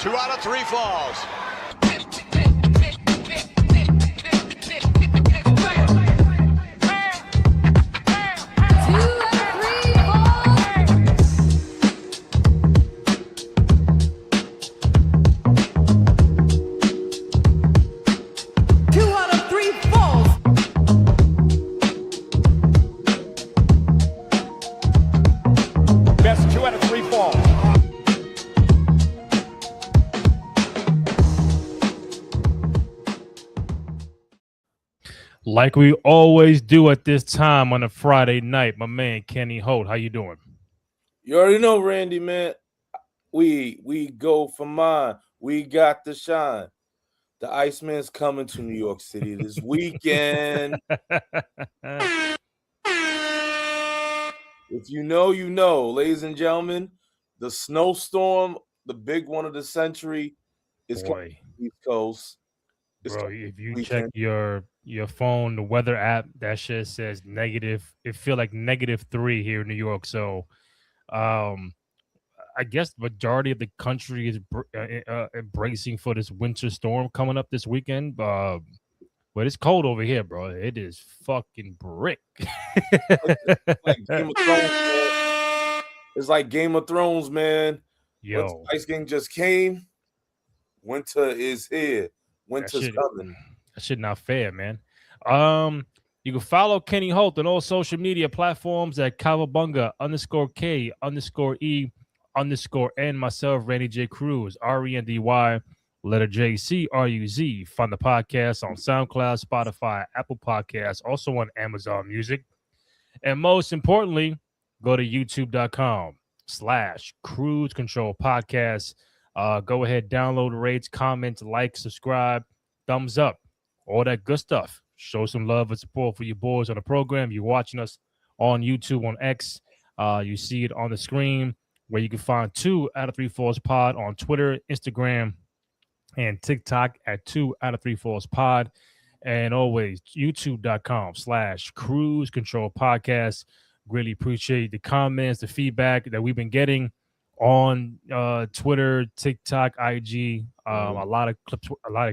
2 out of 3 falls. Like we always do at this time on a Friday night, my man Kenny Holt, how you doing? You already know, Randy, man. We go for mine. We got the shine. The Iceman's coming to New York City this weekend. If you know, you know, ladies and gentlemen. The snowstorm, the big one of the century, is coming to the East Coast. Bro, if you check your phone, the weather app, that shit says negative. It feel like -3 here in New York. So, I guess the majority of the country is bracing for this winter storm coming up this weekend. But it's cold over here, bro. It is fucking brick. It's like Game of Thrones, man. Yo, Ice King just came. Winter is here. Winter's coming. That shit not fair, man. You can follow Kenny Holt on all social media platforms at Kawabunga_K_E_N myself, Randy J. Cruz, RENDY, letter J CRUZ. Find the podcast on SoundCloud, Spotify, Apple Podcasts, also on Amazon Music. And most importantly, go to youtube.com/Cruise Control Podcast. Go ahead, download, rate, comment, like, subscribe, thumbs up, all that good stuff. Show some love and support for your boys on the program. You're watching us on YouTube, on X. You see it on the screen where you can find 2 out of 3 Falls Pod on Twitter, Instagram, and TikTok at 2 out of 3 Falls Pod. And always youtube.com/Cruise Control Podcast. Really appreciate the comments, the feedback that we've been getting on Twitter, TikTok, IG. A lot of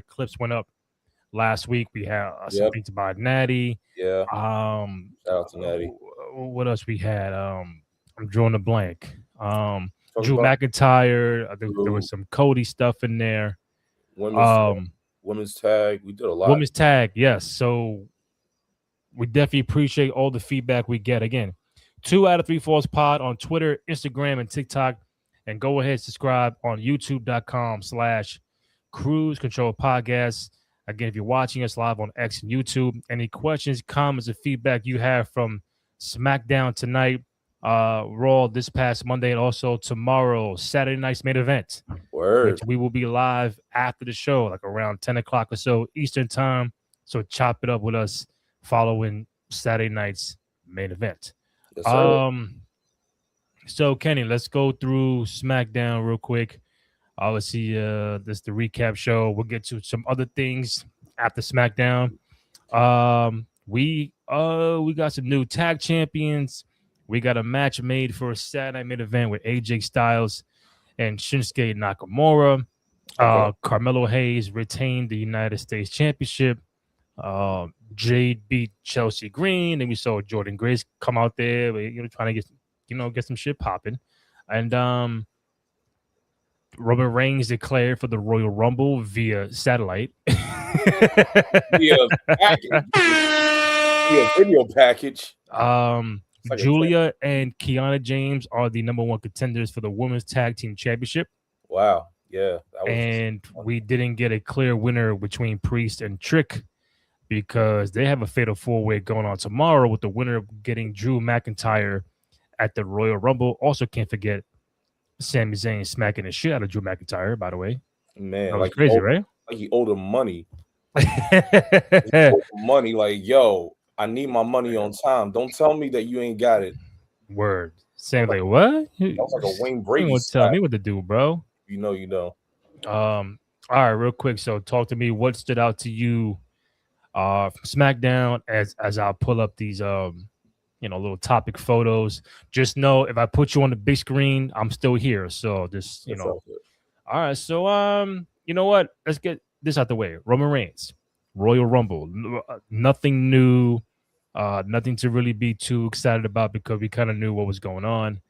clips went up last week. We had some things about Natty. Yeah. Shout out to Natty. What else we had? I'm drawing a blank. Drew McIntyre. I think there was some Cody stuff in there. Women's tag. We did a lot. Women's tag, yes. So we definitely appreciate all the feedback we get. Again, 2 out of 3 Falls Pod on Twitter, Instagram, and TikTok. And go ahead, subscribe on youtube.com/Cruise Control Podcast. Again, if you're watching us live on X and YouTube, any questions, comments, or feedback you have from SmackDown tonight, Raw this past Monday, and also tomorrow, Saturday night's main event. Which we will be live after the show, like around 10 o'clock or so Eastern time. So chop it up with us following Saturday night's main event. Yes, sir. So, Kenny, let's go through SmackDown real quick. Obviously, this is the recap show. We'll get to some other things after SmackDown. We got some new tag champions. We got a match made for a Saturday night main event with AJ Styles and Shinsuke Nakamura. Carmelo Hayes retained the United States Championship. Jade beat Chelsea Green, and we saw Jordan Grace come out there, trying to get some shit popping. And Roman Reigns declared for the Royal Rumble via satellite. Video package. Julia and Kiana James are the #1 contenders for the Women's Tag Team Championship. Wow. Yeah. And we didn't get a clear winner between Priest and Trick because they have a fatal 4-way going on tomorrow with the winner getting Drew McIntyre at the Royal Rumble. Also, can't forget Sami Zayn smacking the shit out of Drew McIntyre, by the way. Man, that was crazy, right? Like he owed him money. Money, like, yo, I need my money on time. Don't tell me that you ain't got it. Word. Sam, like, what? That was like a Wayne Brady. You won't tell me what to do, bro. You know you don't. All right, real quick. So talk to me. What stood out to you from SmackDown as I pull up these little topic photos. Just know if I put you on the big screen, I'm still here. So just All right, so you know what? Let's get this out the way. Roman Reigns, Royal Rumble, nothing new, nothing to really be too excited about because we kind of knew what was going on.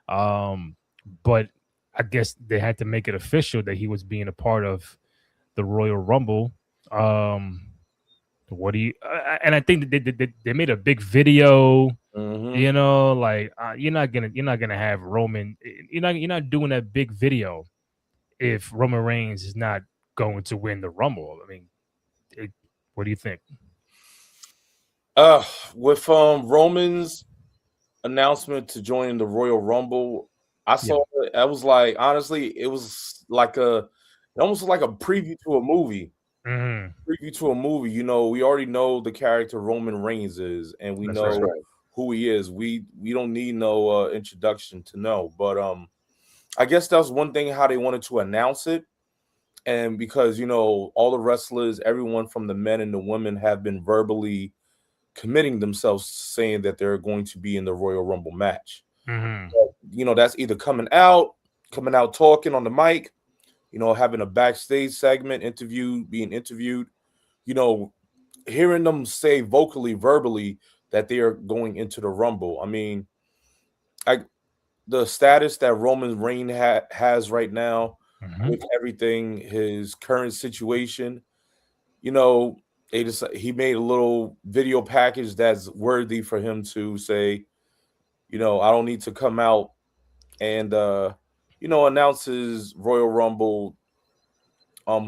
Um, but I guess they had to make it official that he was being a part of the Royal Rumble. Um, what do you? And I think that they made a big video. Mm-hmm. You know, like you're not gonna have Roman. You're not doing that big video if Roman Reigns is not going to win the Rumble. I mean, it, what do you think? With Roman's announcement to join the Royal Rumble, I Yeah. saw it. I was like, honestly, it was like it almost like a preview to a movie. Hmm. Preview to a movie. You know, we already know the character Roman Reigns is, and we That's know right. who he is. We don't need no introduction to know. But I guess that was one thing how they wanted to announce it. And because all the wrestlers, everyone from the men and the women have been verbally committing themselves saying that they're going to be in the Royal Rumble match. Hmm. That's either coming out talking on the mic, having a backstage segment, being interviewed, you know, hearing them say vocally, verbally that they are going into the Rumble. I mean, I the status that Roman Reigns has right now Hmm. with everything, his current situation, you know, he made a little video package that's worthy for him to say, I don't need to come out and announce his Royal Rumble,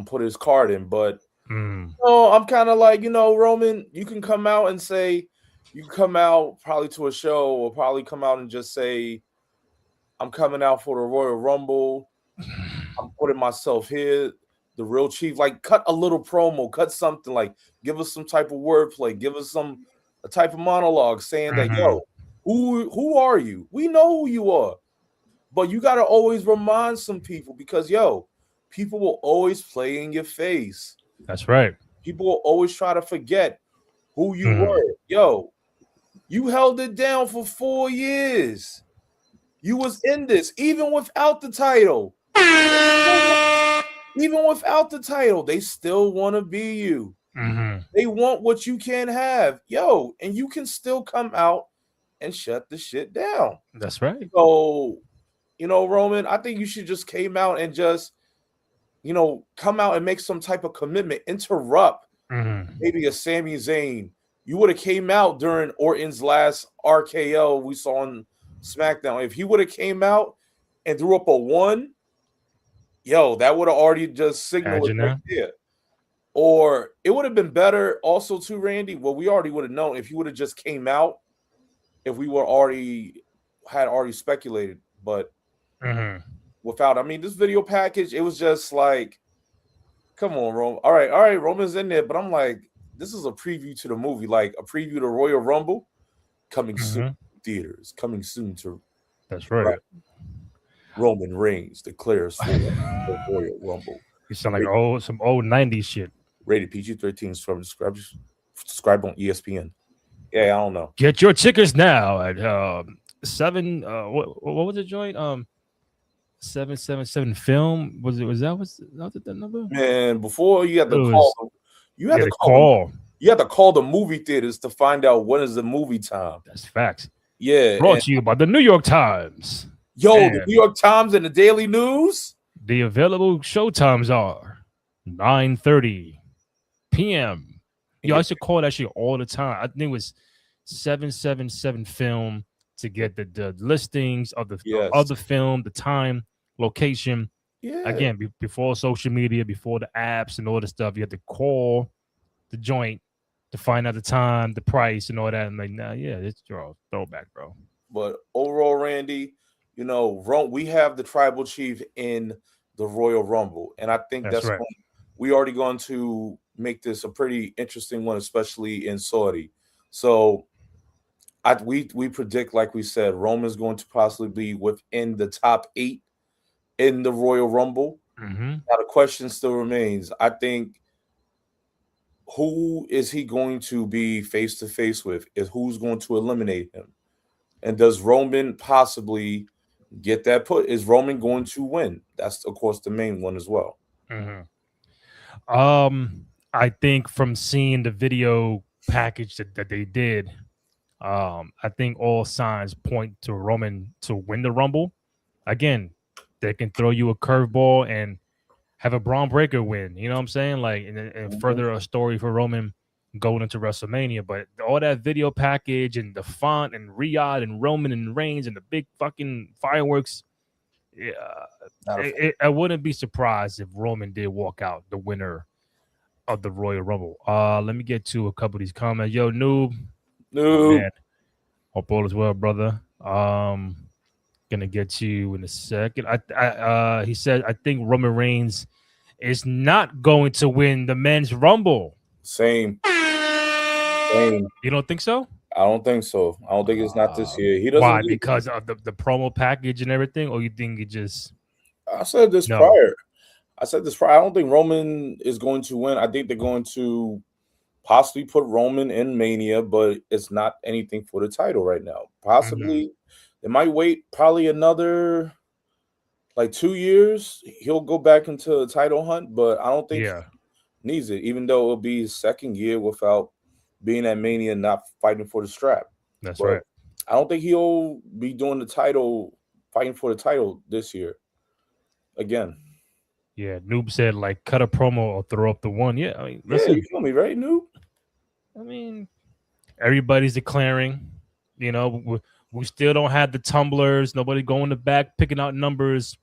put his card in. But Mm. I'm kind of like, Roman, you can come out and say, you can come out probably to a show or probably come out and just say, I'm coming out for the Royal Rumble. I'm putting myself here, the real chief. Like, cut a little promo, cut something, like give us some type of wordplay, give us a type of monologue saying that, Hmm. yo, who are you? We know who you are. But you gotta always remind some people because people will always play in your face. That's right. People will always try to forget who you Hmm. were. Yo, you held it down for 4 years. You was in this, even without the title. Even without the title, they still want to be you. Hmm. They want what you can't have. Yo, and you can still come out and shut the shit down. That's right. So, Roman, I think you should just came out and just, come out and make some type of commitment. Interrupt Hmm. maybe a Sami Zayn. You would have came out during Orton's last RKO we saw on SmackDown. If he would have came out and threw up a 1, that would have already just signaled it Imagine right that. there. Or it would have been better also too, Randy. Well, we already would have known if you would have just came out, if we were already speculated, but Hmm. without, I mean, this video package, it was just like, come on, Roman. All right, Roman's in there, but I'm like, this is a preview to the movie, like a preview to Royal Rumble coming soon Hmm. to theaters, coming soon to That's right. right. Roman Reigns declares for the Royal Rumble. You sound like Rated, some old '90s shit. rated PG-13, subscribe on ESPN. Yeah, I don't know. Get your tickets now at seven. What was the joint? 777 film. Was it that number? Man, before you had It to call was them, you had yeah to the call them, call. you had to call the movie theaters to find out when is the movie time. That's facts. Yeah, Brought and to you by the New York Times. the New And York Times and the Daily News. the available show times are 9:30 p.m. Yo, I Yeah, used to call that shit all the time. I think it was 777 film to get the listings of yes, the film, the time, location. yeah. Again, before social media, before the apps and all the stuff, you had to call the joint to find out the time, the price, and all that. And like, nah, yeah, it's your throwback, bro. But overall, Randy, we have the tribal chief in the Royal Rumble, and I think That's right. we already going to make this a pretty interesting one, especially in Saudi. So we predict, like we said, Roman's going to possibly be within the top 8 in the Royal Rumble. Hmm. Now the question still remains. I think who is he going to be face to face with? Is who's going to eliminate him? And does Roman possibly get that put. Is Roman going to win? That's of course the main one as well. Mhm. I think from seeing the video package that they did, I think all signs point to Roman to win the Rumble. Again, they can throw you a curveball and have a Braun Breaker win. You know what I'm saying? Like, and Mhm. further a story for Roman going into WrestleMania. But all that video package and the font and Riyadh and Roman and Reigns and the big fucking fireworks. Yeah, Not a fan. I wouldn't be surprised if Roman did walk out the winner of the Royal Rumble. Let me get to a couple of these comments. Yo, noob, No, man, hope all is well, brother. Gonna get to you in a second. He said I think Roman Reigns is not going to win the men's Rumble. same, same. You don't think so? I don't think so. I don't think it's not this year. He doesn't Why? need. Because of the promo package and everything, or you think it just I said this no? prior. I said this prior. I don't think Roman is going to win. I think they're going to possibly put Roman in Mania, but it's not anything for the title right now. Mhm. Possibly they might wait probably another like 2 years. He'll go back into a title hunt, but I don't think Yeah, he needs it, even though it'll be his second year without being at Mania and not fighting for the strap. that's But right. I don't think he'll be doing the title, fighting for the title this year again. Yeah, Noob said like cut a promo or throw up the one. Yeah, I mean, Yeah, you listen, feel me, right, Noob? I mean, everybody's declaring. You know, we still don't have the tumblers. Nobody going to back picking out numbers.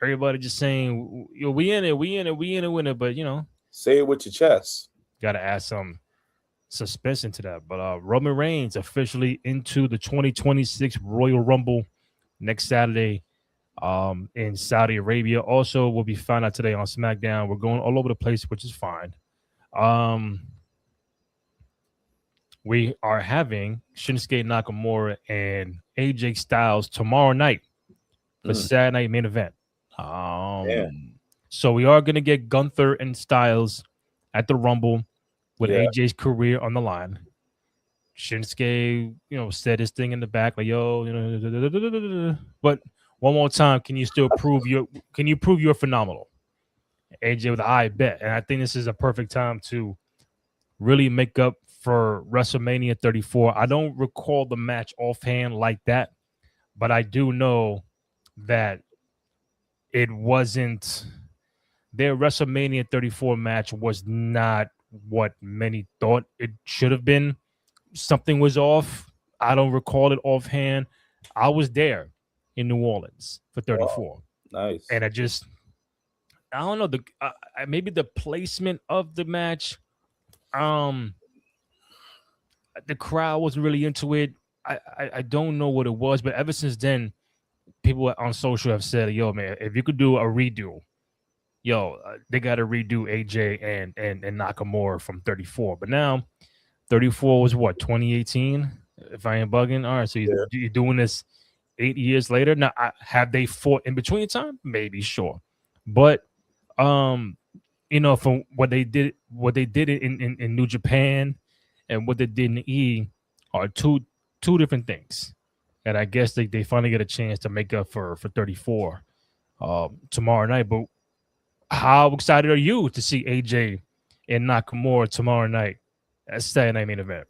Everybody just saying, "Yo, we in it, we in it, we in it, win it." But Say it with your chest. got to add some suspense into that. But Roman Reigns officially into the 2026 Royal Rumble next Saturday in Saudi Arabia. Also, will be found out today on SmackDown. We're going all over the place, which is fine. Um, we are having Shinsuke Nakamura and AJ Styles tomorrow night for Mm, Saturday night main event. damn. So we are gonna get Gunther and Styles at the Rumble with Yeah. AJ's career on the line. Shinsuke, said his thing in the back, like, yo, but one more time, can you prove you're phenomenal? AJ with I bet. And I think this is a perfect time to really make up for WrestleMania 34. I don't recall the match offhand like that, but I do know that it wasn't their WrestleMania 34 match was not what many thought it should have been. Something was off. I don't recall it offhand. I was there in New Orleans for Wow. 34, Nice. and I don't know maybe the placement of the match. Um, the crowd wasn't really into it. I don't know what it was, but ever since then, people on social have said, "Yo, man, if you could do a redo, they got to redo AJ and Nakamura from 34." But now 34 was what 2018, if I ain't bugging. All right, so Yeah. you're doing this 8 years later. Now, have they fought in between time? Maybe, sure, but um, from what they did in New Japan and what they did in E are two different things. And I guess they finally get a chance to make up for 34 tomorrow night. But how excited are you to see AJ and Nakamura tomorrow night at Saturday Night Main Event?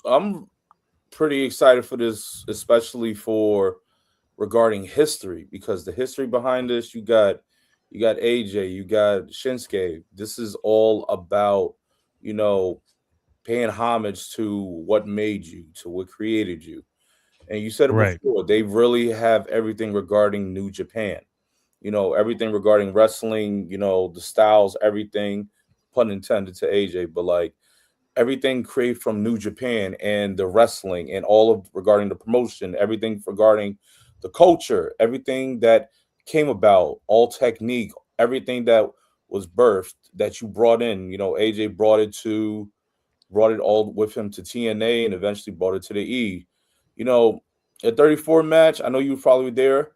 I'm pretty excited for this, especially for regarding history, because the history behind this, you got AJ, you got Shinsuke. This is all about, you know, paying homage to what made you, to what created you. And you said it Right. before, they really have everything regarding New Japan. Everything regarding wrestling, the styles, everything, pun intended to AJ, but like everything created from New Japan and the wrestling and all of regarding the promotion, everything regarding the culture, everything that came about, all technique, everything that was birthed that you brought in. AJ brought it all with him to TNA and eventually brought it to the E. You know, at 34 match, I know you were probably there.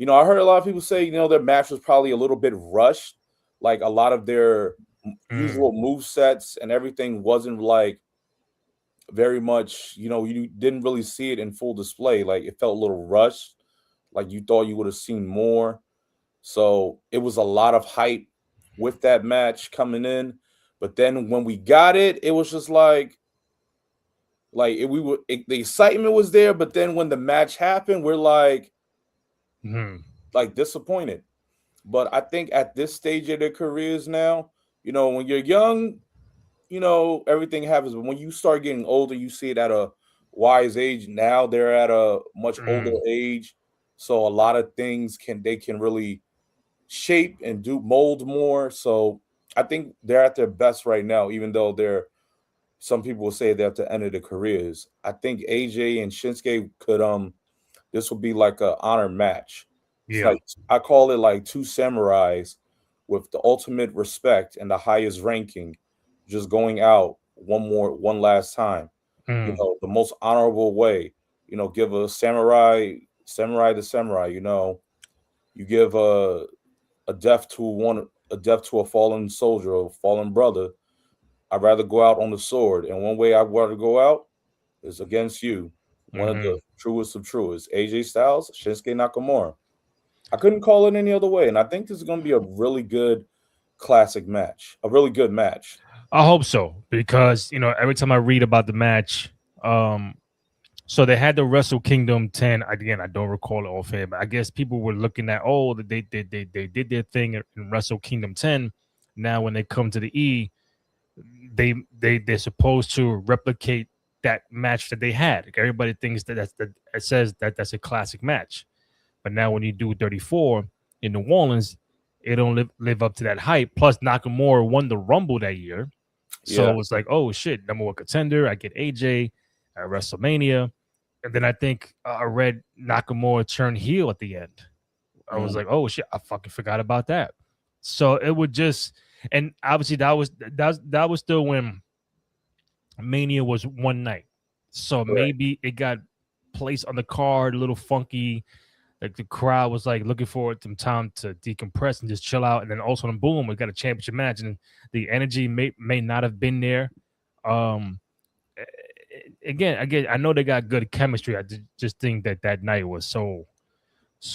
I heard a lot of people say, their match was probably a little bit rushed. Like a lot of their Mm, usual move sets and everything wasn't like very much, you didn't really see it in full display. Like it felt a little rushed. Like you thought you would have seen more. So it was a lot of hype with that match coming in. But then when we got it, it was just the excitement was there. But then when the match happened, we're Mhm. like disappointed. But I think at this stage of their careers now, when you're young, everything happens. But when you start getting older, you see it at a wise age. Now they're at a much older Mhm. age. So a lot of things can really shape and do mold more. So I think they're at their best right now, even though some people will say they're at the end of their careers. I think AJ and Shinsuke could this would be like a honor match. It's Yeah. like I call it like two samurais with the ultimate respect and the highest ranking, just going out one last time. Mhm. The most honorable way. Give a samurai the samurai. You give a death to a fallen soldier or fallen brother. I'd rather go out on the sword, and one way I'd rather go out is against you. One of Mhm. the truest of truest. AJ Styles, Shinsuke Nakamura. I couldn't call it any other way, and I think this is going to be a really good classic match, a really good match. I hope so because every time I read about the match, um, so they had the Wrestle Kingdom 10. Again, I don't recall it offhand, but I guess people were looking at they did their thing in Wrestle Kingdom 10. Now when they come to the E, they're supposed to replicate that match that they had. Like, everybody thinks it says that that's a classic match, but now when you do 34 in New Orleans, it don't live up to that hype. Plus Nakamura won the Rumble that year, Yeah. so it's like, oh shit, number one contender. I get AJ at WrestleMania, and then I think I read Nakamura turn heel at the end. I was Mhm. like, oh shit, I fucking forgot about that. So it would just, and obviously that was still when Mania was one night. So Right. maybe it got placed on the card a little funky. Like the crowd was like looking forward some time to decompress and just chill out. And then also, boom, we got a championship match, and the energy may not have been there. Um, again, I know they got good chemistry. I just think that night was so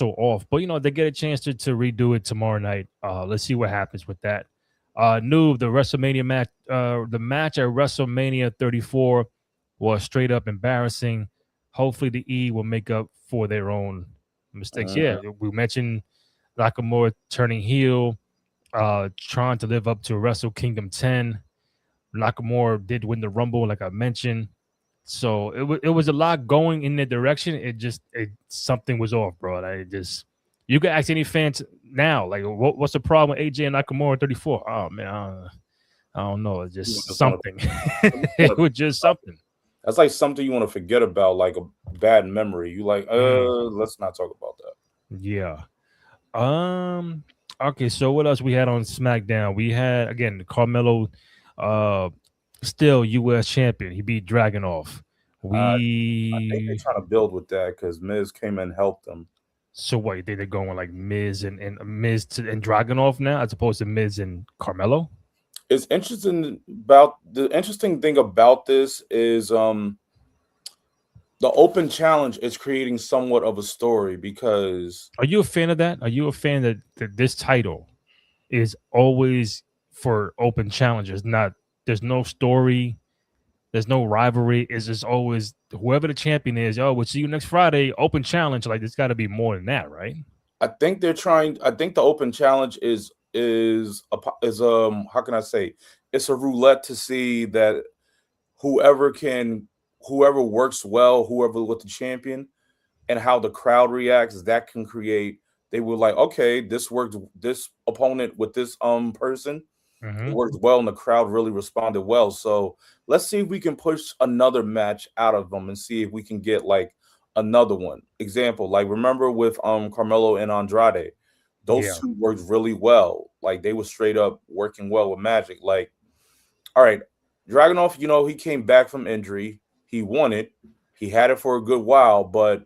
off. But they get a chance to redo it tomorrow night. Let's see what happens with that. Noob, the WrestleMania match, the match at WrestleMania 34 was straight up embarrassing. Hopefully, the E will make up for their own mistakes. Yeah, Mhm. we mentioned Nakamura turning heel, trying to live up to Wrestle Kingdom 10. Nakamura did win the Rumble, like I mentioned. So it was a lot going in that direction. Something was off, bro. You can ask any fans now, like what's the problem with AJ and Nakamura 34? Oh man, I don't know. It's You just just want something. to. It was just something. That's like something you want to forget about, like a bad memory. You like, Mm, let's not talk about that. yeah. Um. Okay. So what else we had on SmackDown? We had again Carmelo, uh, still U.S. champion. He beat Dragunov. I I think they're We trying to build with that because Miz came and helped them. So what? They're going like Miz and Miz and Dragunov now, as opposed to Miz and Carmelo. The interesting thing about this is the open challenge is creating somewhat of a story because Are you a fan of that? Are you a fan that this title is always for open challenges? Not There's no story, there's no rivalry. It's just always whoever the champion is. Oh, we'll see you next Friday. Open challenge. Like there's got to be more than that, right? I think the open challenge is how can I say, it's a roulette to see that whoever can whoever works well, whoever with the champion, and how the crowd reacts, that can create. They were like, okay, this worked. This opponent with this person, it Hmm. worked well, and the crowd really responded well. So let's see if we can push another match out of them and see if we can get like another one. Example, like remember with Carmelo and Andrade, those Yeah. two worked really well. Like they were straight up working well with Magic. Like, all right, Dragunov, he came back from injury. He won it. He had it for a good while, but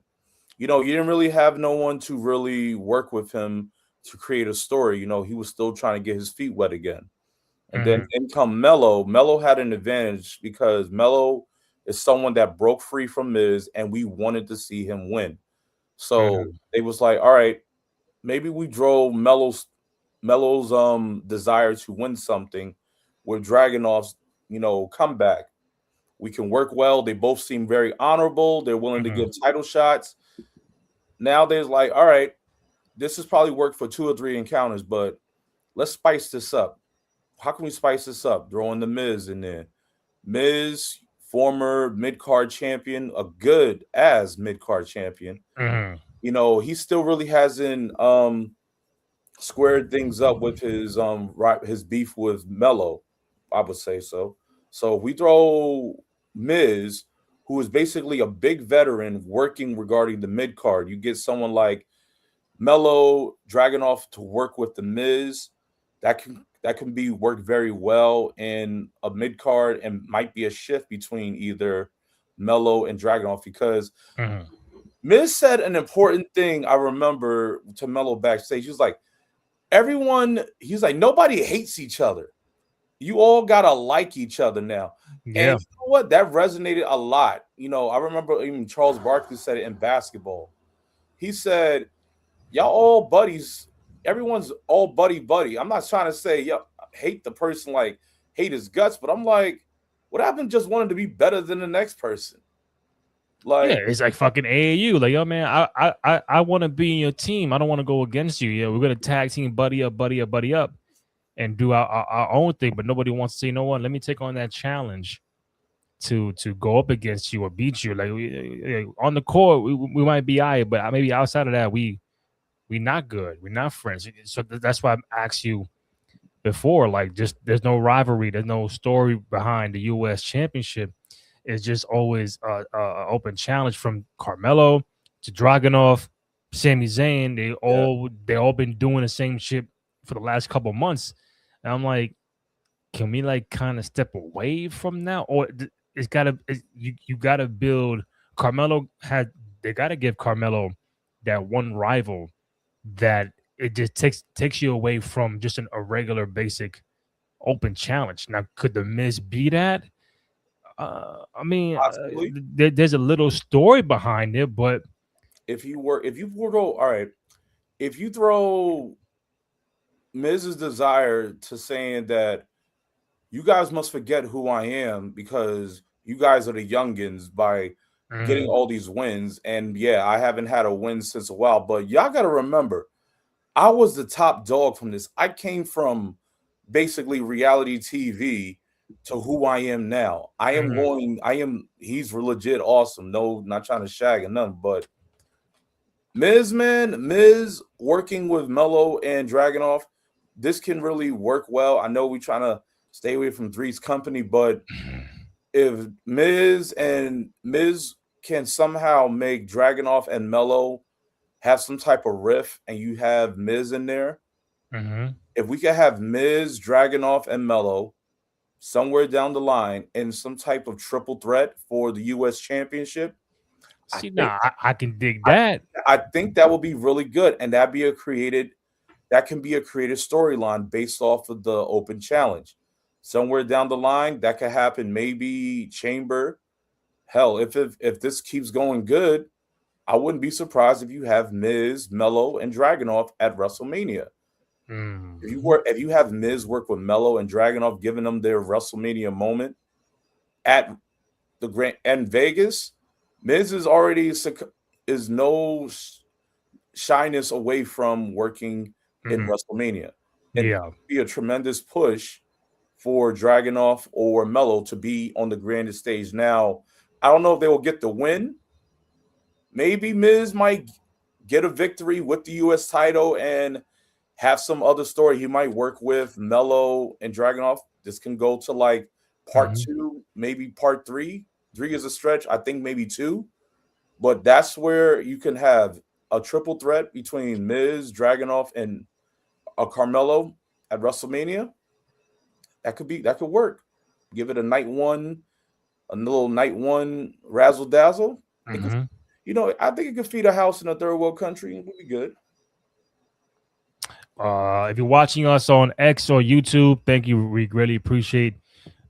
you didn't really have no one to really work with him to create a story. He was still trying to get his feet wet again. And then Hmm. in come Melo. Melo had an advantage because Melo is someone that broke free from Miz, and we wanted to see him win. So Mhm. they was like, all right, maybe we drove Melo's desire to win something with Dragonov's, comeback. We can work well. They both seem very honorable. They're willing to give Mhm. title shots. Now there's like, all right, this has probably worked for 2 or 3 encounters, but let's spice this up. How can we spice this up? Throwing the Miz in there. Miz, former mid card champion, a good as mid card champion. Mhm. He still really hasn't squared things up with his beef with Mello. I would say so. So if we throw Miz, who is basically a big veteran working regarding the mid card, you get someone like Mello Dragunov to work with the Miz. That can be worked very well in a mid card and might be a shift between either Mello and Dragunov because Mhm. Miz said an important thing I remember to Mello backstage. He was like, he's like, nobody hates each other. You all gotta like each other now. And Yeah. you know what? That resonated a lot. I remember even Charles Barkley said it in basketball. He said, y'all all buddies. Everyone's all buddy buddy. I'm not trying to say hate the person like hate his guts, but I'm like, what happened just wanted to be better than the next person? Yeah, Like, it's like fucking AAU. Like, yo, man, I want to be in your team. I don't want to go against you. Yeah, we're gonna tag team, buddy up, and do our own thing. But nobody wants to say, no one. Let me take on that challenge to go up against you or beat you. Like on the court, we might be alright, but maybe outside of that, we not good. We're not friends. So that's why I asked you before. Like, just there's no rivalry. There's no story behind the U.S. Championship. It's just always a open challenge from Carmelo to Dragunov, Sami Zayn. yeah, They all been doing the same shit for the last couple months. And I'm like, can we like kind of step away from that, or you gotta build. Carmelo had They gotta give Carmelo that one rival that it just takes you away from just a regular basic open challenge. Now, could the Miz be that? I mean, possibly. there's a little story behind it, but If you were all right, if you throw Miz's desire to saying that you guys must forget who I am because you guys are the youngins by getting mhm, all these wins. And yeah, I haven't had a win since a while, but y'all got to remember, I was the top dog from this. I came from basically reality TV to who I am now. mhm, He's legit awesome. No, not trying to shag or nothing, but Miz working with Mello and Dragunov, this can really work well. I know we're trying to stay away from Three's company, but if Miz can somehow make Dragunov and Mello have some type of riff and you have Miz in there, mhm. if we could have Miz, Dragunov, and Mello somewhere down the line in some type of triple threat for the US championship, I See, think nah, I can dig I, that. I think that would be really good. And that can be a creative storyline based off of the open challenge. Somewhere down the line, that could happen. Maybe Chamber. Hell, if this keeps going good, I wouldn't be surprised if you have Miz, Mello, and Dragunov at WrestleMania. Mhm, If you have Miz work with Mello and Dragunov, giving them their WrestleMania moment at the Grand and Vegas, Miz is no shyness away from working in mhm. WrestleMania, and Yeah. be a tremendous push for Dragunov or Mello to be on the grandest stage. Now, I don't know if they will get the win. Maybe Miz might get a victory with the U.S. title and have some other story. He might work with Mello and Dragunov. This can go to like part Mhm, two, maybe part three. Three is a stretch. I think maybe two. But that's where you can have a triple threat between Miz, Dragunov, and a Carmelo at WrestleMania. That could work. Give it a little night one razzle dazzle. It could, mhm. I think it could feed a house in a third world country. It would be good. If you're watching us on X or YouTube, thank you. We really appreciate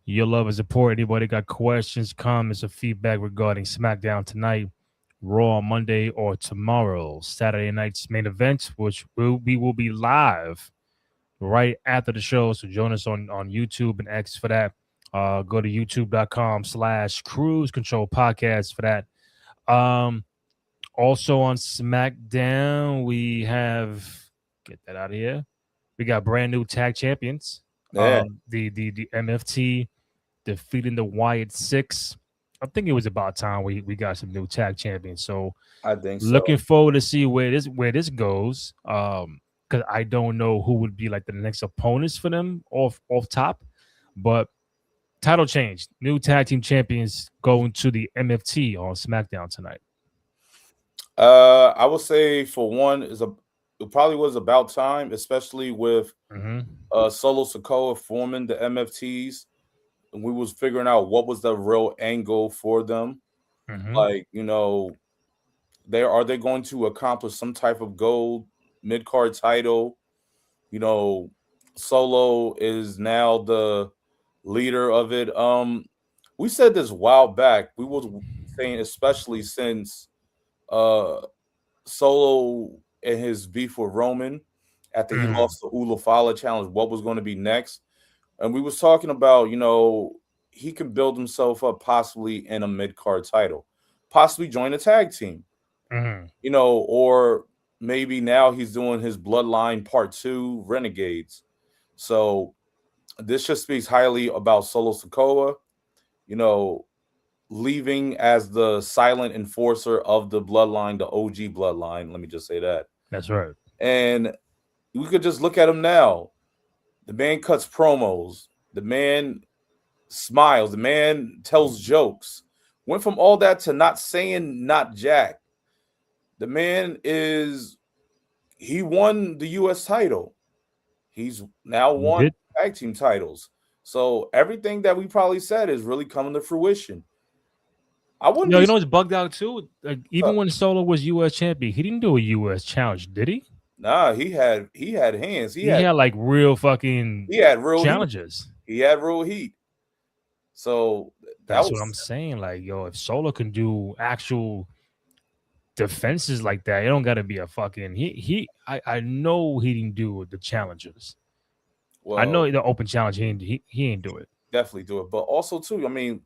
your love and support. Anybody got questions, comments, or feedback regarding SmackDown tonight? Raw on Monday or tomorrow. Saturday night's main event, which we will be live right after the show. So join us on YouTube and X for that. Go to youtube.com/cruise control podcast for that. Um, Also on SmackDown, we have get that out of here. We got brand new tag champions. Yeah, The MFT defeating the Wyatt Six. I think it was about time we got some new tag champions. So I think looking so. forward to see where this goes. Because I don't know who would be like the next opponents for them off top, but title change. New tag team champions going to the MFT on SmackDown tonight. I would say for one it probably was about time, especially with Mm-hmm. Solo Sokoa forming the MFTs. And we was figuring out what was the real angle for them. Mm-hmm. Like, they going to accomplish some type of gold mid card title? You know, Solo is now the leader of it. We said this a while back. We was saying, especially since uh Solo and his beef with Roman after he Mm-hmm. lost the Ulafala challenge, what was going to be next. And we was talking about, he can build himself up possibly in a mid card title, possibly join a tag team, Mm-hmm. or maybe now he's doing his Bloodline Part 2 Renegades. So this just speaks highly about Solo Sokoa, you know, leaving as the silent enforcer of the bloodline, the OG bloodline. Let me just say that. That's right. And we could just look at him now. The man cuts promos. The man smiles. The man tells jokes. Went from all that to not saying not jack. The man he won the US title. He's now You won did. tag team titles. So everything that we probably said is really coming to fruition. I wouldn't Yo, be you know what's bugged out too? Like even when Solo was US champion, he didn't do a US challenge, did he? nah, he had hands. He He had had like real fucking he had real heat. challenges. He had real heat. So that That's what I'm was saying. Like, yo, if Solo can do actual defenses like that, it don't gotta be a fucking I know he didn't do the challenges. I well, know the open challenge, he ain't do it. definitely do it. But also too, I mean,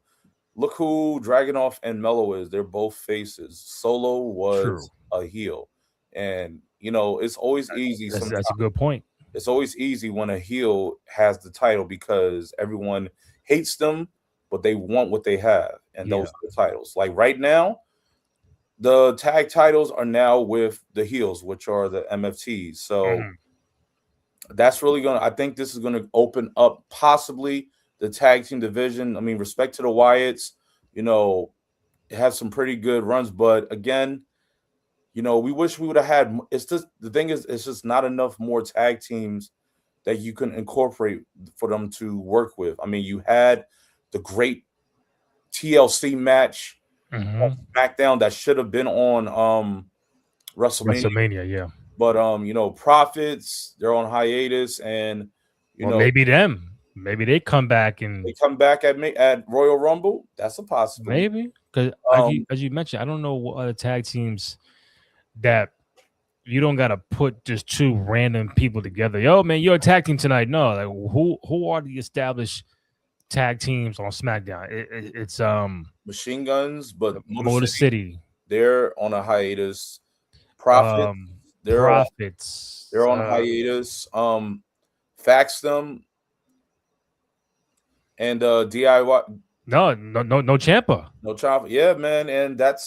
look who Dragonoff and Mello is. They're both faces. Solo True. was a heel. And it's always easy sometimes. That's a good point. It's always easy when a heel has the title because everyone hates them, but they want what they have, and those Yeah. are the titles. Like right now, the tag titles are now with the heels, which are the MFTs. So Mhm. that's really I think this is gonna open up possibly the tag team division. I mean, respect to the Wyatts, it has some pretty good runs, but again, we wish we would have had. It's just the thing is, it's just not enough more tag teams that you can incorporate for them to work with. I mean, you had the great TLC match on Mhm. SmackDown that should have been on WrestleMania, WrestleMania, yeah. but Profits, they're on hiatus, and you Well, know maybe them. Maybe they come back they and come back at Royal Rumble. That's a possibility. maybe because Um, as you mentioned, I don't know what other tag teams that you don't gotta put just two random people together. Yo, man, you're a tag team tonight. No, like who are the established tag teams on SmackDown? It's Machine Guns, but Motor Motor City, City, they're on a hiatus. Profits, they're on Profits. they're on hiatus. Fax them and DIY No, Champa. no chop. Yeah, man, and that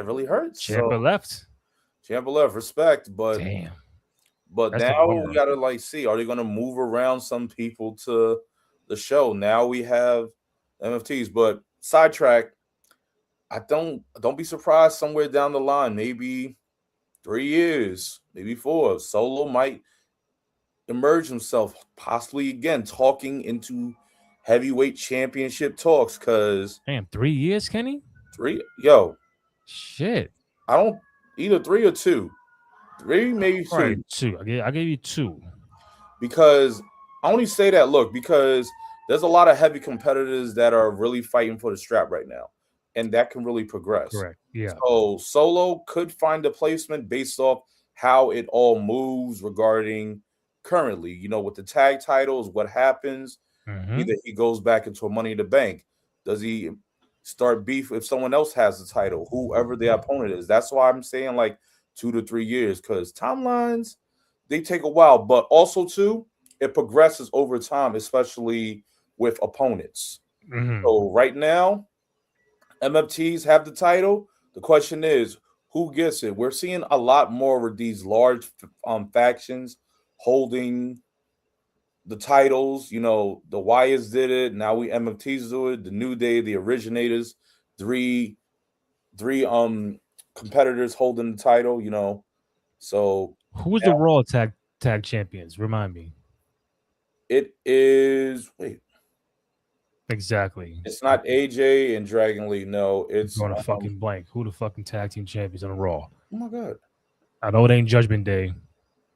really hurts. Champa So left. Champa left, respect, but Damn, that's a now we bummer. gotta see, are they gonna move around some people to the show? Now we have MFTs, but sidetrack. I don't be surprised somewhere down the line, maybe 3 years, maybe four. Solo might emerge himself, possibly again talking into heavyweight championship talks. Cause Damn, 3 years, Kenny. yo, Shit. I don't either three or two, three maybe All right, two, two. I gave you two. because I only say that look because there's a lot of heavy competitors that are really fighting for the strap right now. and that can really progress. Correct. Yeah. So Solo could find a placement based off how it all moves regarding currently, with the tag titles, what happens. Mm-hmm. Either he goes back into a Money in the Bank. Does he start beef if someone else has the title, whoever the opponent is? That's why I'm saying like 2 to 3 years, because timelines, they take a while, but also too, it progresses over time, especially with opponents. Mm-hmm. So right now, MFTs have the title. The question is, who gets it? We're seeing a lot more of these large factions holding the titles. The Wyatts did it. Now we MFTs do it. The New Day, the originators, three competitors holding the title. So Who's the Raw tag champions? Remind me. it is. Wait, Exactly. it's not AJ and Dragon Lee. No, I'm it's drawing a fucking blank. Who the fucking tag team champions on Raw? oh my god, I know it ain't Judgment Day.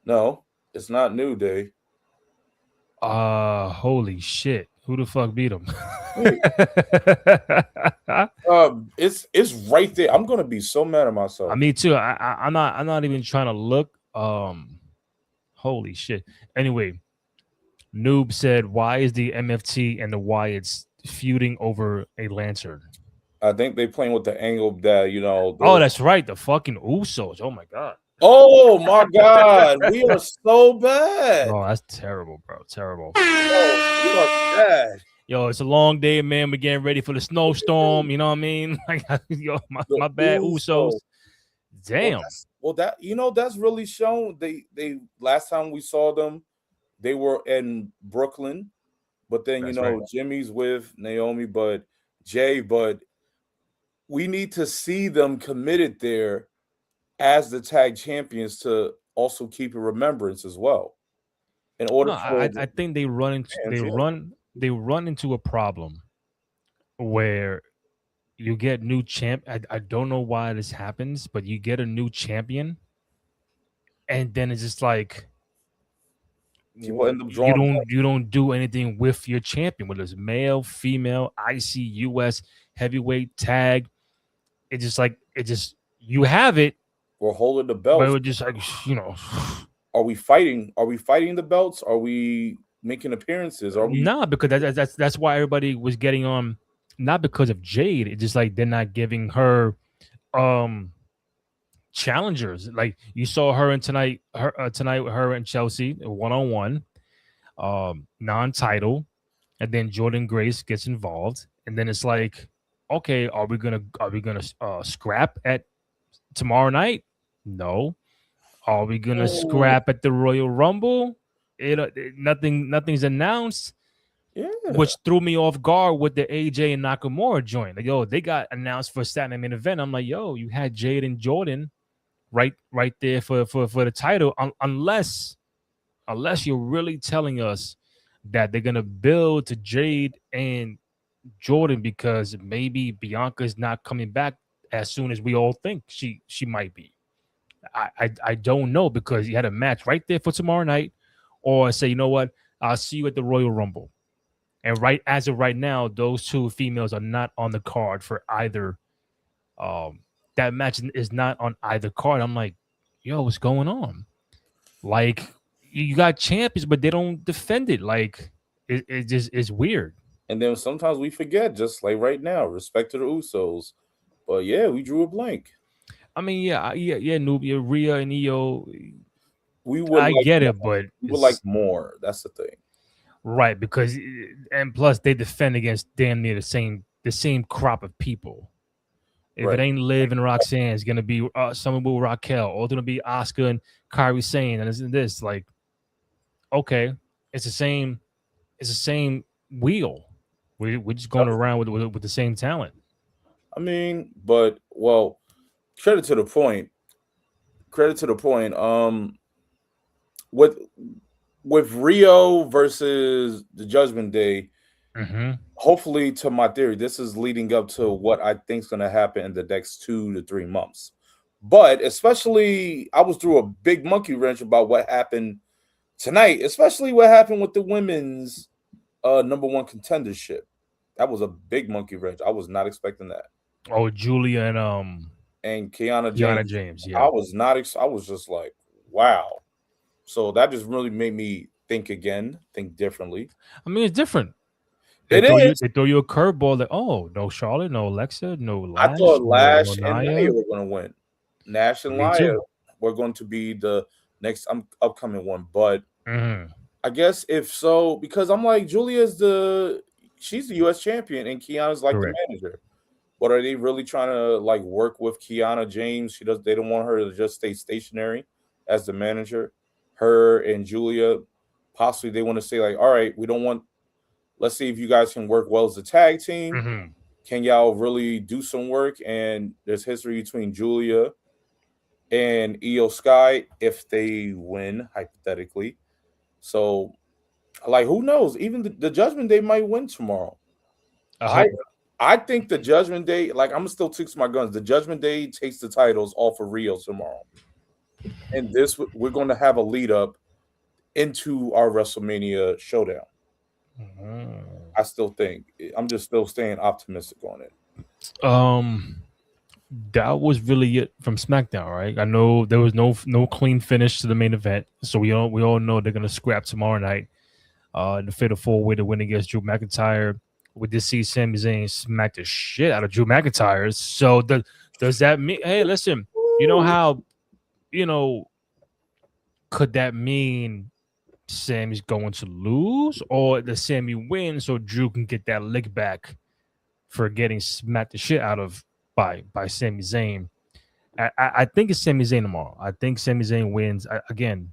no, it's not New Day. Holy shit. Who the fuck beat him? Wait, it's right there. I'm gonna be so mad at myself. Me too. I'm not even trying to look. Holy shit. Anyway, Noob said, "Why is the MFT and the Wyatts feuding over a lantern?" I think they playing with the angle that Oh, that's right. The fucking Usos. Oh my god. Oh my god, we are so bad. Oh, that's terrible, bro. Terrible. Oh, we are bad. Yo, it's a long day, man. We're getting ready for the snowstorm. You know what I mean? Like, yo, my bad, Usos. Damn. That's really shown. They last time we saw them, they were in Brooklyn, but then That's right. Jimmy's with Naomi, but we need to see them committed there as the tag champions to also keep a remembrance as well. In order No, for I think they run into a problem where you get new champ. I don't know why this happens, but you get a new champion, and then it's just like people end up drawing. you don't do anything with your champion, whether it's male, female, IC, US, heavyweight, tag. It's just like you have it. We're holding the But belts. we're just like Are we fighting? Are we fighting the belts? Are we making appearances? Are we? Nah, because that's why everybody was getting on. Not because of Jade. It's just like they're not giving her challengers. Like you saw her in tonight. Her and Chelsea 1-on-1, non-title, and then Jordan Grace gets involved, and then it's like, okay, are we gonna scrap at tomorrow night? No. Are we gonna scrap at the Royal Rumble? Nothing's announced. Yeah. Which threw me off guard with the AJ and Nakamura joint. Like, yo, they got announced for Saturday main event. I'm like, yo, you had Jade and Jordan right there for the title. Unless you're really telling us that they're gonna build to Jade and Jordan because maybe Bianca's not coming back as soon as we all think she might be. I don't know, because you had a match right there for tomorrow night, or say, you know what, I'll see you at the Royal Rumble. And as of right now, those two females are not on the card for either. That match is not on either card. I'm like, yo, what's going on? Like, you got champions, but they don't defend it. Like, it just is weird. And then sometimes we forget, just like right now, respect to the Usos. But yeah, we drew a blank. I mean, Nubia, Rhea, and Io. We would. I get it, but we would like more. That's the thing. Right, because and plus they defend against damn near the same crop of people. If it ain't Liv and Roxanne, it's gonna be someone with Raquel, or it's gonna be Oscar and Kairi Sane, and isn't this like, okay, it's the same wheel. We're just going around with the same talent. I mean, but credit to the point. With Rio versus the Judgment Day, hopefully, to my theory, this is leading up to what I think is going to happen in the next 2 to 3 months. But especially, I was through a big monkey wrench about what happened tonight, especially what happened with the women's number one contendership. That was a big monkey wrench. I was not expecting that. Oh, Julia and Kiana Kiana James. James. I Yeah. was not. I was just like, wow. So that just really made me think again, think differently. I mean, it's different. It is. They throw you a curveball. Like, oh, no Charlotte, no Alexa, no I Lash, thought no Lash and Nia Naya. were going to win. Nash and Me Nia too. were going to be the next upcoming one. But Hmm. I guess if so, because I'm like, she's the U.S. champion and Kiana's like the Correct. manager. But are they really trying to like work with Kiana James? They don't want her to just stay stationary as the manager. Her and Julia, possibly they want to say like, all right, we don't want. Let's see if you guys can work well as a tag team. Hmm. Can y'all really do some work? And there's history between Julia and Io Sky if they win hypothetically. So, like, who knows? Even the Judgment Day might win tomorrow. I Uh-huh. I think the Judgment Day, like, I'm gonna still take my guns. The Judgment Day takes the titles off of Rio tomorrow, and this we're going to have a lead up into our WrestleMania showdown. Mhm. I still think I'm just still staying optimistic on it. Um, that was really it from SmackDown, right? I know there was no clean finish to the main event, so we all know they're gonna scrap tomorrow night. In the fatal four way to win against Drew McIntyre. We did see Sami Zayn smack the shit out of Drew McIntyre. So does that mean? Hey, listen, you know Ooh. how you know could that mean Sammy's going to lose, or does Sammy win so Drew can get that lick back for getting smacked the shit out of by Sami Zayn? I think it's Sami Zayn tomorrow. I think Sami Zayn wins. Again,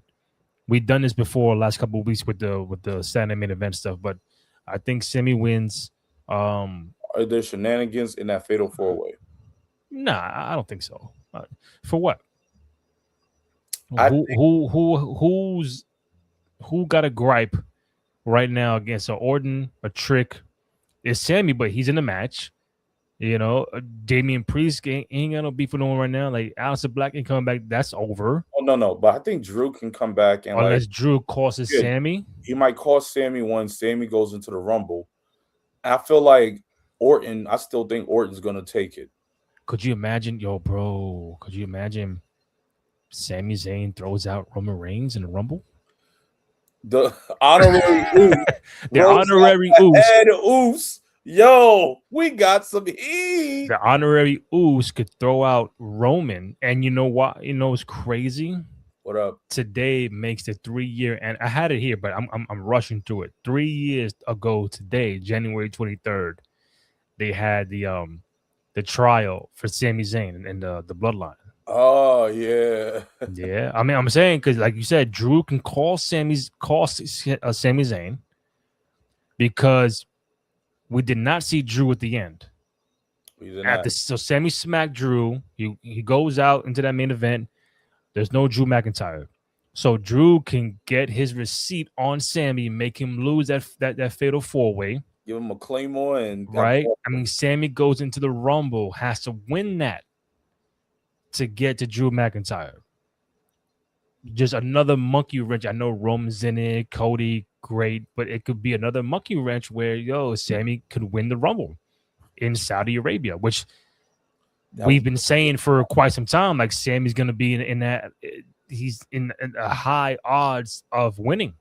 we've done this before last couple of weeks with the Saturday main event stuff, but I think Sami wins. Um, Are there shenanigans in that fatal four way? nah, I don't think so. For what? I Who got a gripe right now against a Orton, a Trick? It's Sammy, but he's in the match. You know, Damian Priest ain't got no beef with no one right now. Like Aleister Black ain't coming back. That's over. oh no, but I think Drew can come back and like Unless Drew causes yeah, Sammy. he might cost Sammy when Sammy goes into the Rumble. I feel like Orton. I still think Orton's gonna take it. Could you imagine, yo, bro? Could you imagine Sami Zayn throws out Roman Reigns in the Rumble? The honorary Oos The rolls out honorary the Oos, head Oos. Yo, we got some heat. the honorary Oos could throw out Roman, and you know what? You know it's crazy. What up? Today makes the 3 year, and I had it here, but I'm rushing through it. 3 years ago today, January 23rd, they had the trial for Sami Zayn and the Bloodline. Oh yeah. Yeah, I mean, I'm saying because, like you said, Drew can call Sami Zayn because we did not see Drew at the end. He's in that. After so Sammy smacked Drew, he goes out into that main event. There's no Drew McIntyre, so Drew can get his receipt on Sammy, make him lose that fatal four way. Give him a claymore and Right? I mean, Sammy goes into the Rumble, has to win that to get to Drew McIntyre. Just another monkey wrench. I know Roman's in it, Cody, great, but it could be another monkey wrench where Sammy could win the Rumble in Saudi Arabia, which we've been saying for quite some time. Like Sammy's going to be in that. He's in a high odds of winning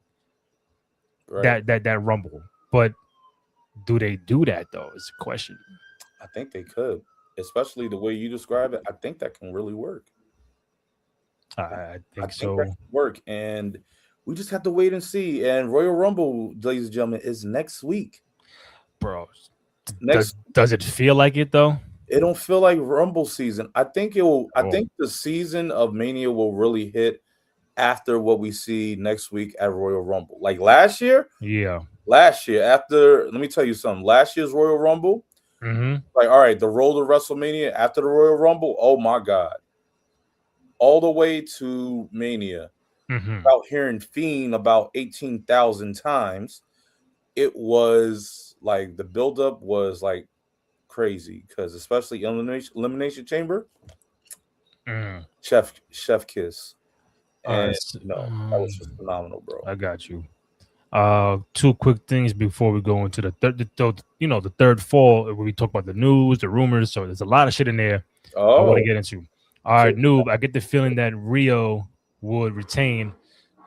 right. that Rumble. But do they do that though? Is the question. I think they could, especially the way you describe it. I think that can really work. I think Think that so, can work, and we just have to wait and see. And Royal Rumble, ladies and gentlemen, is next week. bro. Next, Does it feel like it though? it don't feel like Rumble season. I think it will. I Oh. think the season of Mania will really hit after what we see next week at Royal Rumble. Like last year, Yeah. let me tell you something. Last year's Royal Rumble, like all right, the road to WrestleMania after the Royal Rumble. Oh my God, all the way to Mania, without hearing Fiend about 18,000 times, it was like the buildup was like crazy because especially elimination chamber, chef kiss, and that was just phenomenal, bro. I got you. Two quick things before we go into the third, the third fall, where we talk about the news, the rumors. So there's a lot of shit in there I want to Oh, get into. All right, take Noob, I get the feeling that Rio would retain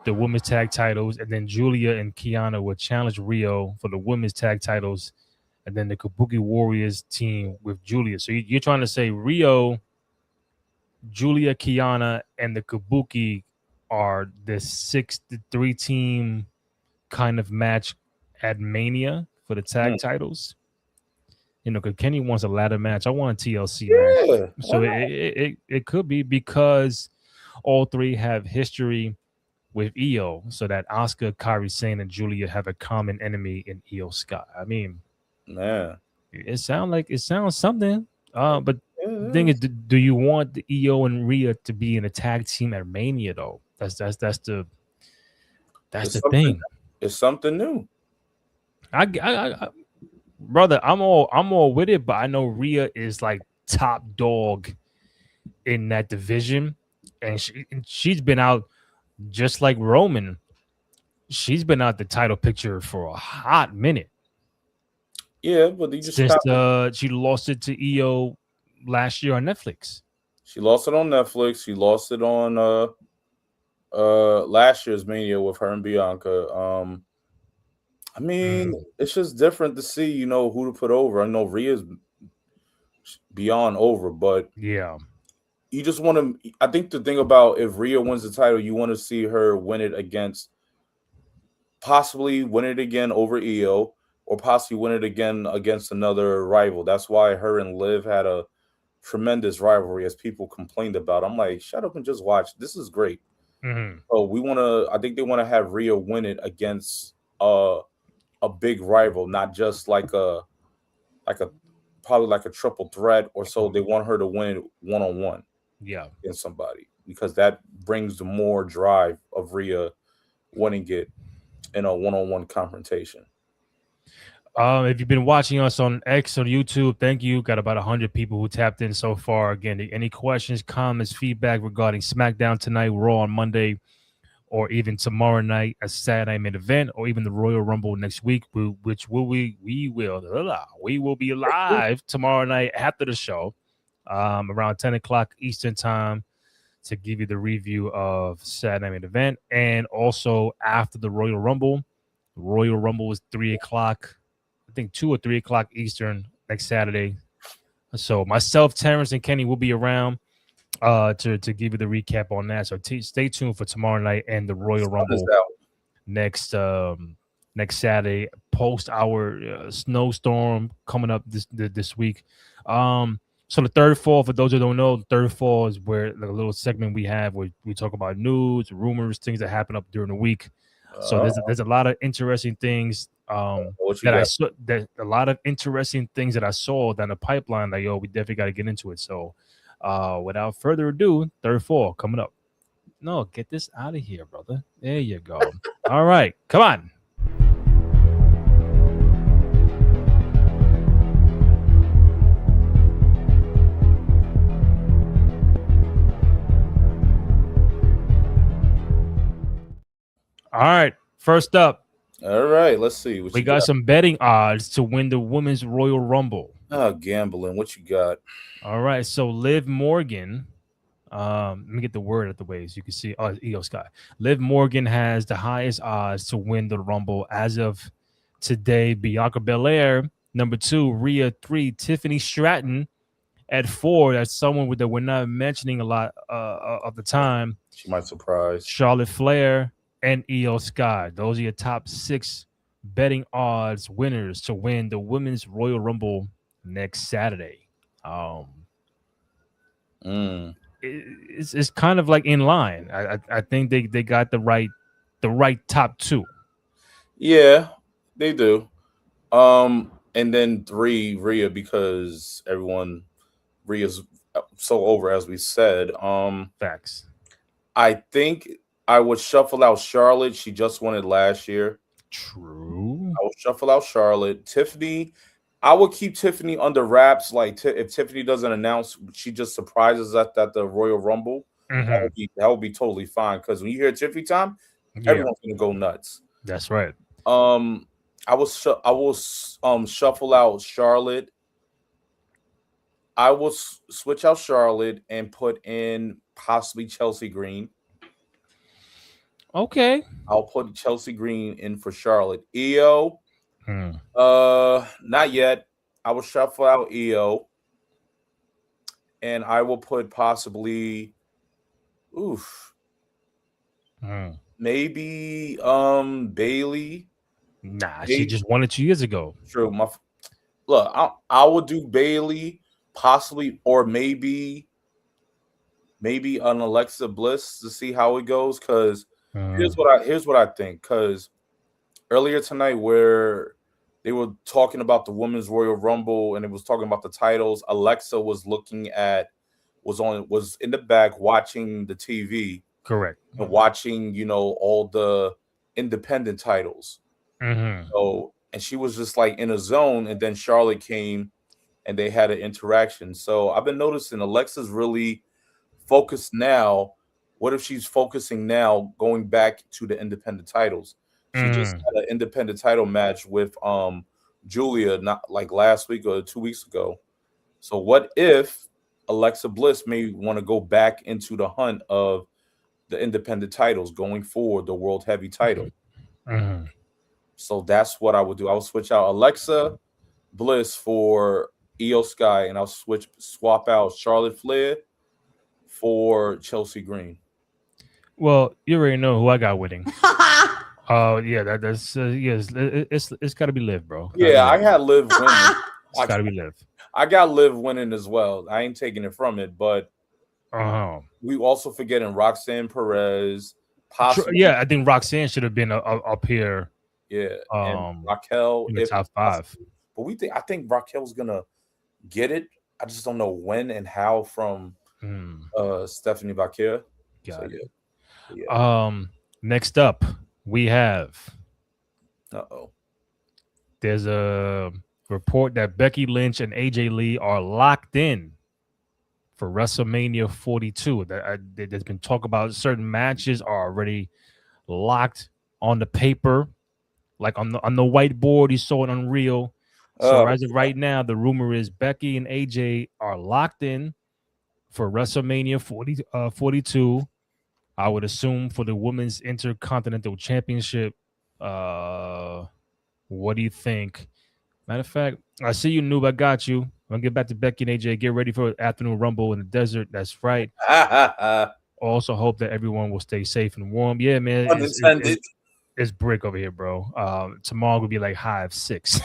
the women's tag titles, and then Julia and Kiana would challenge Rio for the women's tag titles, and then the Kabuki Warriors team with Julia. So you're trying to say Rio, Julia, Kiana, and the Kabuki are the 6-3 team kind of match at Mania for the tag it. titles? Because Kenny wants a ladder match. I want a TLC match. Yeah, why So not? it could be because all three have history with EO, so that Oscar, Kairi Sane, and Julia have a common enemy in EO Sky. I mean, Man, it sounds something. But the thing yeah, is, do you want the EO and Rhea to be in a tag team at Mania though? That's it's the something. thing. It's something new. Brother, I'm all with it, but I know Rhea is like top dog in that division, and she's been out just like Roman. She's been out the title picture for a hot minute Yeah, but you just since kind of. she lost it to EO last year on Netflix. She lost it on Netflix. She lost it on last year's Mania with her and Bianca. I mean, Mhm. it's just different to see, who to put over. I know Rhea's beyond over, but Yeah. you just want to. I think the thing about if Rhea wins the title, you want to see her win it against, possibly win it again over EO, or possibly win it again against another rival. That's why her and Liv had a tremendous rivalry, as people complained about. I'm like, shut up and just watch. This is great. Hmm. So we want to. I think they want to have Rhea win it against a big rival, not just like a probably like a triple threat or so. They want her to win one on one Yeah. against somebody, because that brings the more drive of Rhea winning it in a one on one confrontation. If you've been watching us on X or YouTube, thank you. Got about 100 people who tapped in so far. Again, any questions, comments, feedback regarding SmackDown tonight, Raw on Monday, or even tomorrow night, a Saturday main event, or even the Royal Rumble next week, which will we will be live tomorrow night after the show, around 10 o'clock Eastern time, to give you the review of Saturday main event, and also after the Royal Rumble. Royal Rumble is 3 o'clock, I think 2 or 3 o'clock Eastern next Saturday. So myself, Terrence, and Kenny will be around to give you the recap on that. So stay tuned for tomorrow night and the Royal Sun is Rumble out. next next Saturday, post our snowstorm coming up this week. So the third fall, for those who don't know, the third fall is where like a little segment we have where we talk about news, rumors, things that happen up during the week. So Uh, there's a lot of interesting things what you that I got? saw. That a lot of interesting things that I saw down the pipeline. Like, yo, we definitely got to get into it. So without further ado, third fall coming up. No, get this out of here, brother. There you go. All right, come on. All right, first up, All right, let's see what we you got got. some betting odds to win the Women's Royal Rumble. Gambling. What you got? All right, so Liv Morgan. Let me get the word out the way so you can see. Oh, Ego Sky. Liv Morgan has the highest odds to win the Rumble as of today. Bianca Belair, number 2. Rhea, 3. Tiffany Stratton at 4. That's someone that we're not mentioning a lot of the time. She might surprise. Charlotte Flair and Io Sky. Those are your top 6 betting odds winners to win the Women's Royal Rumble next Saturday. Um, Mm. it's kind of like in line. I think they got the right top 2. Yeah, they do. And then 3 Rhea, because Rhea's so over, as we said. Facts. I think I would shuffle out Charlotte. She just won it last year. True. I would shuffle out Charlotte. Tiffany, I would keep Tiffany under wraps. Like, if Tiffany doesn't announce, she just surprises us at the Royal Rumble. That Hmm. would be totally fine. Because when you hear Tiffany time, Yeah, everyone's gonna go nuts. that's right. I will shuffle out Charlotte. I will switch out Charlotte and put in possibly Chelsea Green. Okay. I'll put Chelsea Green in for Charlotte. EO, Hmm. not yet. I will shuffle out EO, and I will put possibly, Hmm. maybe Bailey. Nah, she just won it 2 years ago. True. Look, I will do Bailey, possibly, or maybe an Alexa Bliss to see how it goes. Because here's what I think. Because earlier tonight, where they were talking about the Women's Royal Rumble and it was talking about the titles, Alexa was was in the back watching the TV. Correct. And watching, all the independent titles. Mm-hmm. So, and she was just like in a zone, and then Charlotte came and they had an interaction. So I've been noticing Alexa's really focused now. What if she's focusing now going back to the independent titles? She just had an independent title match with Julia not like last week or 2 weeks ago. So what if Alexa Bliss may want to go back into the hunt of the independent titles going forward, the world heavy title? Mm-hmm. So that's what I would do. I would switch out Alexa Bliss for Io Sky, and I'll swap out Charlotte Flair for Chelsea Green. Well, you already know who I got winning. Oh yeah, that's yes. It's got to be Liv, bro. Yeah, I had Liv winning. It's got to be Liv. I got Liv winning as well. I ain't taking it from it, but we also forgetting Roxanne Perez. Possibly, yeah, I think Roxanne should have been up here. Yeah, and Raquel in the top 5. But I think Raquel's gonna get it. I just don't know when and how from Stephanie Vaquer. Got it. Yeah. Next up, we have. There's a report that Becky Lynch and AJ Lee are locked in for WrestleMania 42. There's been talk about certain matches are already locked on the paper, like on the whiteboard. You saw it on Unreal. So as of right now, the rumor is Becky and AJ are locked in for WrestleMania 42. I would assume for the Women's Intercontinental Championship. What do you think? Matter of fact, I see you, Noob. I got you. I'm gonna get back to Becky and AJ. Get ready for afternoon rumble in the desert. That's right. Also hope that everyone will stay safe and warm. Yeah, man. It's brick over here, bro. Tomorrow will be like high of 6.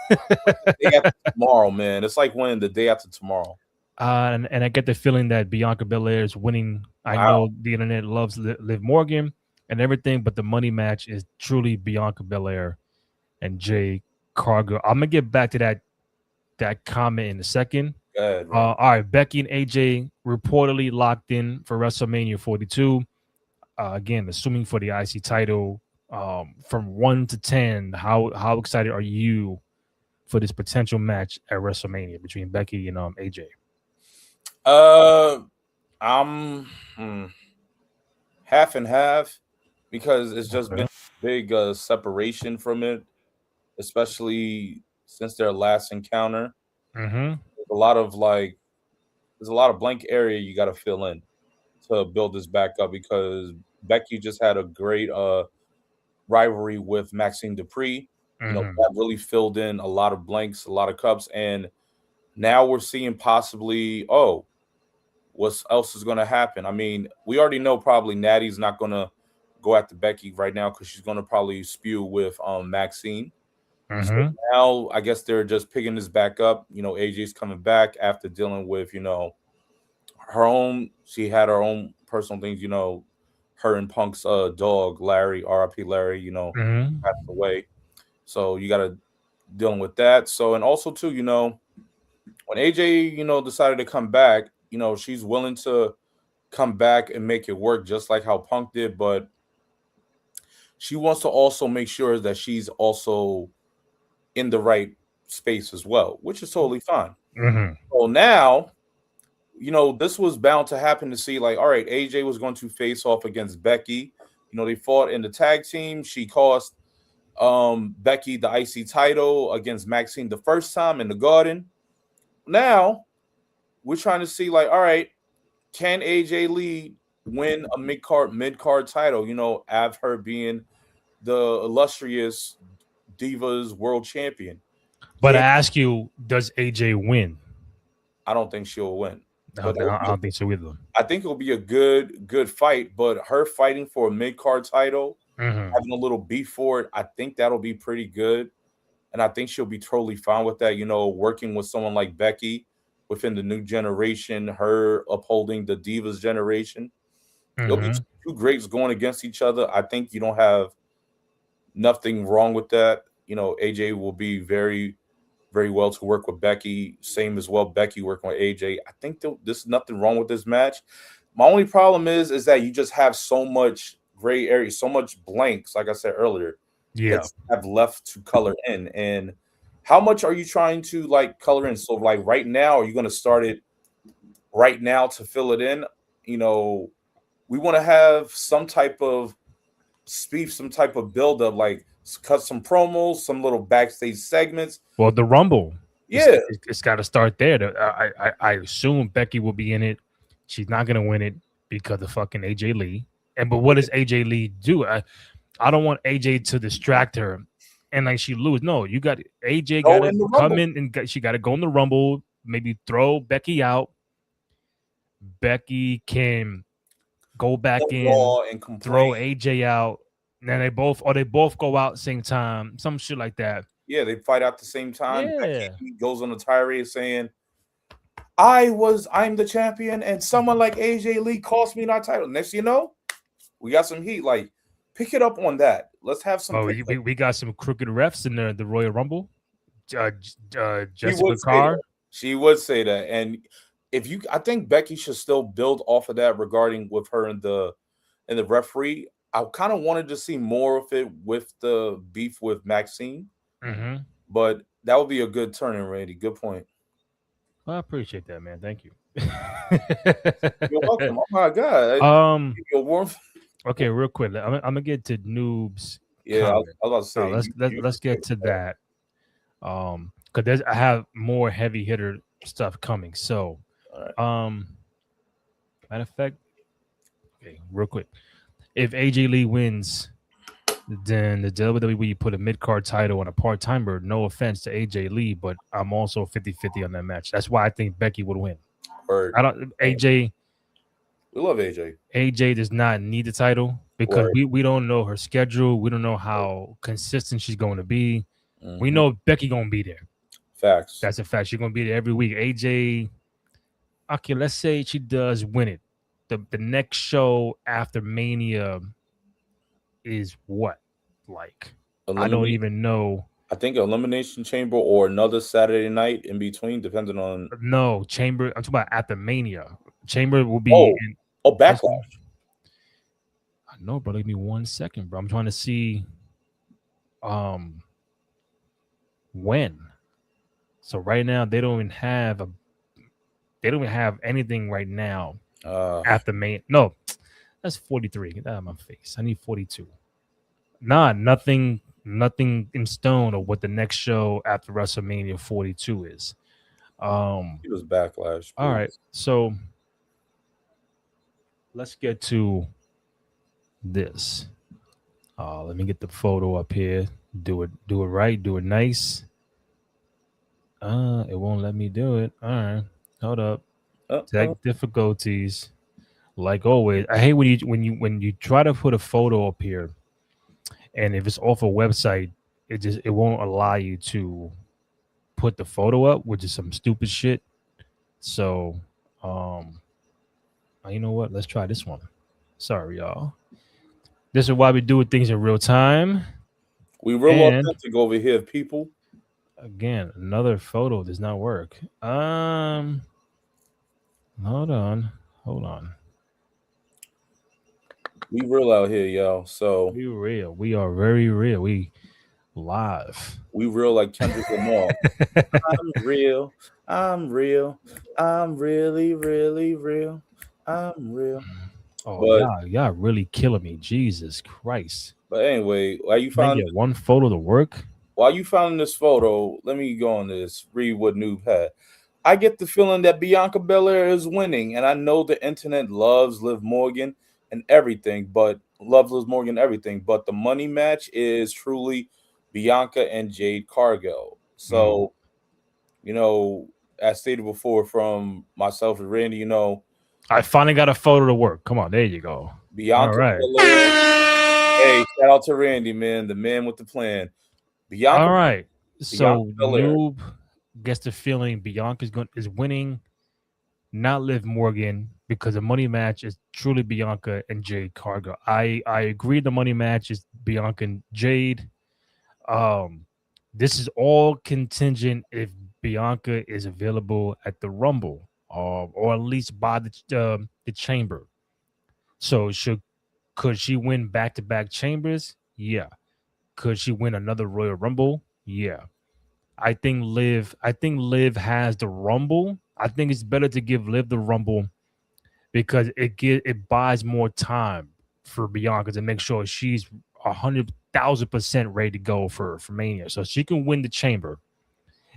Day after tomorrow, man. It's like winning the day after tomorrow. And I get the feeling that Bianca Belair is winning. I know the internet loves Liv Morgan and everything, but the money match is truly Bianca Belair and Jade Cargill. I'm gonna get back to that comment in a second. Good, all right, Becky and AJ reportedly locked in for WrestleMania 42. Again, assuming for the IC title. From 1 to 10, how excited are you for this potential match at WrestleMania between Becky and AJ? I'm half and half because it's just been a big separation from it, especially since their last encounter. Mm-hmm. There's a lot of blank area you got to fill in to build this back up because Becky just had a great rivalry with Maxine Dupree. That really filled in a lot of blanks, a lot of cups, and now we're seeing possibly what else is going to happen. I mean, we already know probably Natty's not going to go after Becky right now because she's going to probably spew with Maxine. So now I guess they're just picking this back up. AJ's coming back after dealing with her own. She had her own personal things. Her and Punk's dog Larry, R.I.P. Larry, passed away. So you got to dealing with that. So and also too, when AJ, decided to come back, she's willing to come back and make it work just like how Punk did, but she wants to also make sure that she's also in the right space as well, which is totally fine. So now, this was bound to happen to see like, all right, AJ was going to face off against Becky. They fought in the tag team. She cost Becky the IC title against Maxine the first time in the Garden. Now we're trying to see, like, all right, can AJ Lee win a mid card title? Have her being the illustrious Divas World Champion. But I Can ask you, does AJ win? I don't think she'll win, I but don't, I don't think so either. I think it'll be a good fight. But her fighting for a mid card title, Mm-hmm. having a little beef for it, I think that'll be pretty good. And I think she'll be totally fine with that. Working with someone like Becky within the new generation, her upholding the Divas generation. It'll be Mm-hmm. two greats going against each other. I think you don't have nothing wrong with that. AJ will be very, very well to work with Becky. Same as well, Becky working with AJ. I think there's nothing wrong with this match. My only problem is that you just have so much gray area, so much blanks, like I said earlier, that Yeah. you have left to color in. And how much are you trying to like color in? So like right now, are you going to start it right now to fill it in? We want to have some type of speed, some type of build up, like cut some promos, some little backstage segments. Well, the Rumble, Yeah, it's got to start there. I assume Becky will be in it. She's not gonna win it because of fucking AJ Lee. But what does AJ Lee do? I don't want AJ to distract her, and like she lose. No, you got AJ got go to in the come Rumble. in and she got to go in the Rumble. Maybe throw Becky out. Becky can go back in, Raw and throw complain. AJ out. And then they both go out same time, some shit like that. Yeah, they fight at the same time. Yeah. Becky goes on a tirade saying, I'm the champion, and someone like AJ Lee cost me that title. Next you know, we got some heat. Like, pick it up on that. Let's have some Oh, pickup. we got some crooked refs in the Royal Rumble. She Jessica would say Carr. that. She would say that. And I think Becky should still build off of that regarding with her and the referee. I kind of wanted to see more of it with the beef with Maxine, Mm-hmm. but that would be a good turn in, Randy. Good point. Well, I appreciate that, man. Thank you. You're welcome. Oh my god. You're warm. Okay, real quick. I'm gonna get to noobs Yeah, comment. I was about to say. Let's get to that. Because I have more heavy hitter stuff coming. So, All right. matter of fact, okay, real quick. If AJ Lee wins, then the WWE put a mid card title on a part timer. No offense to AJ Lee, but I'm also 50-50 on that match. That's why I think Becky would win. Word. I don't AJ We love AJ. AJ does not need the title because Word. we don't know her schedule. We don't know how consistent she's going to be. We Mhm. know Becky gonna be there. Facts. That's a fact. She's gonna be there every week. AJ, okay, let's say she does win it. The next show after Mania is what? Like, I don't even know. I think Elimination Chamber or another Saturday night in between, depending on. No, Chamber. I'm talking about after Mania. Chamber will be Oh, in. Backlash. I know, bro. Give me 1 second, bro. I'm trying to see when. So right now they don't even have anything right now after May. No, that's 43. Get that out of my face. I need 42. Nah, nothing in stone of what the next show after WrestleMania 42 is. It was Backlash. All right. So let's get to this. Let me get the photo up here. Do it right, do it nice. It won't let me do it. All right. Hold up. Tech difficulties. Like always. I hate when you try to put a photo up here and if it's off a website, it won't allow you to put the photo up, which is some stupid shit. So you know what? Let's try this one. Sorry, y'all. This is why we do things in real time. We real authentic over here, people. Again, another photo does not work. Hold on. We real out here, y'all. So we real. We are very real. We live. We real like Kendrick Lamar. I'm real. I'm real. I'm really, really real. I'm real. Oh, But y'all really killing me. Jesus Christ. anyway, Can I get one photo to work? while you found this photo, let me go on this. Read what Noob had. I get the feeling that Bianca Belair is winning, and I know the internet loves Liv Morgan and everything, but the money match is truly Bianca and Jade Cargill. Mm. So, as stated before from myself and Randy, I finally got a photo to work. Come on, there you go. All Bianca right. Belair. Hey, shout out to Randy, man, the man with the plan. All Bianca right. Bianca So Belair. Noob gets the feeling is winning, not Liv Morgan, because the money match is truly Bianca and Jade Cargill. I agree the money match is Bianca and Jade. Um, this is all contingent if Bianca is available at the Rumble, or at least by the Chamber. So could she win back to back Chambers? Yeah. Could she win another Royal Rumble? Yeah. I think Liv has the Rumble. I think it's better to give Liv the Rumble because it buys more time for Bianca to make sure she's 100,000% ready to go for Mania, so she can win the Chamber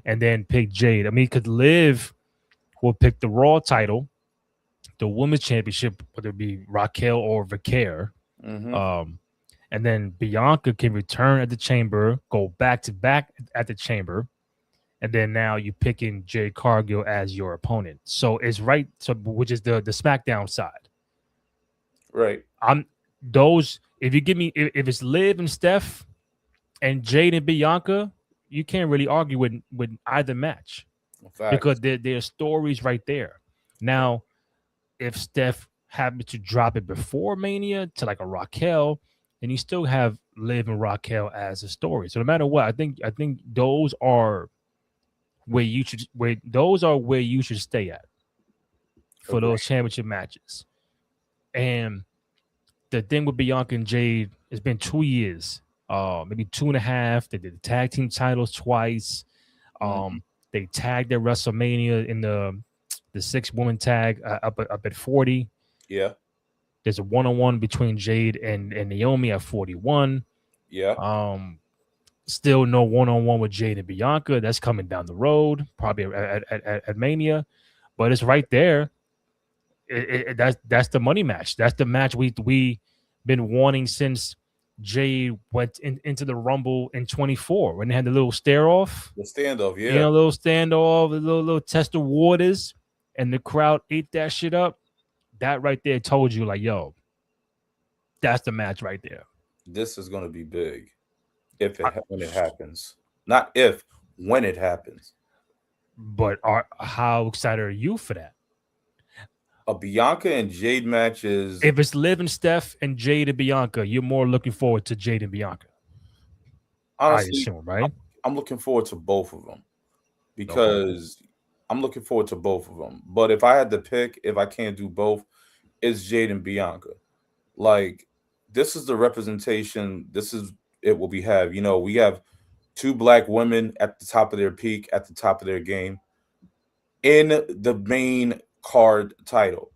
and then pick Jade. I mean, because Liv will pick the Raw title, the Women's Championship, whether it be Raquel or Vicaire, Mm-hmm. um, and then Bianca can return at the Chamber, go back to back at the Chamber, and then now you picking Jade Cargill as your opponent. So it's right. So which is the SmackDown side. Right. I'm those. If you give me if it's Liv and Steph and Jade and Bianca, you can't really argue with either match because Facts. there's stories right there. Now, if Steph happened to drop it before Mania to like a Raquel, then you still have Liv and Raquel as a story. So no matter what, I think those are where you should stay at for Agree. those championship matches. And the thing with Bianca and Jade, it's been 2 years, maybe two and a half. They did the tag team titles twice. Mm-hmm. They tagged at WrestleMania in the 6 woman tag up at 40. Yeah. There's a 1-on-1 between Jade and Naomi at 41. Yeah. Um, Still no 1-on-1 with Jade and Bianca. That's coming down the road, probably at Mania, but it's right there. That's the money match. That's the match we been wanting since Jade went into the Rumble in 24 when they had the little stare off, The standoff. Yeah. little standoff, a little test of waters, and the crowd ate that shit up. That right there told you like, yo, that's the match right there. This is going to be big I, when it happens. Not if, when it happens. but how excited are you for that? A Bianca and Jade match is If it's Liv and Steph and Jade and Bianca, you're more looking forward to Jade and Bianca, I honestly, assume, right? I'm looking forward to both of them Okay. because I'm looking forward to both of them. But if I had to pick, if I can't do both, it's Jade and Bianca. Like, this is the representation. This is it. What we have. We have two black women at the top of their peak, at the top of their game, in the main card title.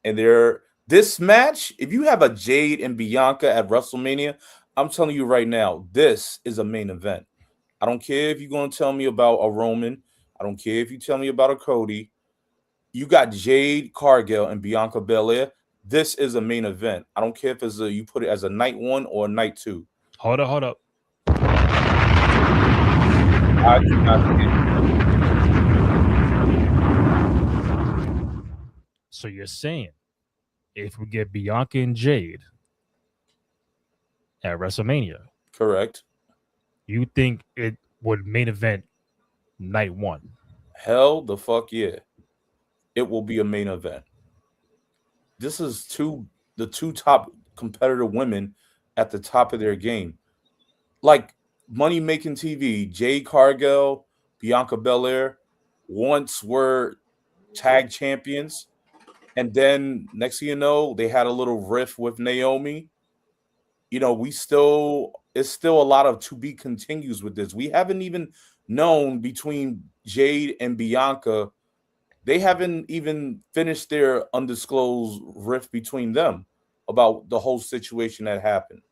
And this match, if you have a Jade and Bianca at WrestleMania, I'm telling you right now, this is a main event. I don't care if you're going to tell me about a Roman. I don't care if you tell me about a Cody. You got Jade Cargill and Bianca Belair. This is a main event. I don't care if you put it as a night one or a night two. Hold up. I do not care. So you're saying if we get Bianca and Jade at WrestleMania, Correct. you think it would main event night one? Hell the fuck yeah. It will be a main event. This is the two top competitor women at the top of their game. Like money making TV, Jade Cargill, Bianca Belair once were tag champions. And then next thing you know, they had a little riff with Naomi. It's still a lot of to be continues with this. We haven't even known between Jade and Bianca They haven't even finished their undisclosed rift between them about the whole situation that happened.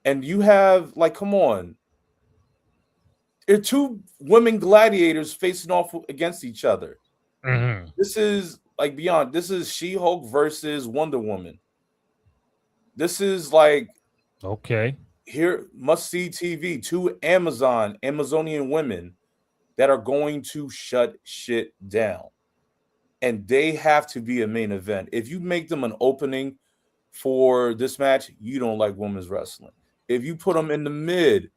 And you have like, come on, there are two women gladiators facing off against each other. Mhm. This is like beyond. This is She-Hulk versus Wonder Woman. This is like Okay. here must see TV. Two Amazonian women that are going to shut shit down, and they have to be a main event. If you make them an opening for this match, you don't like women's wrestling. If you put them in a mid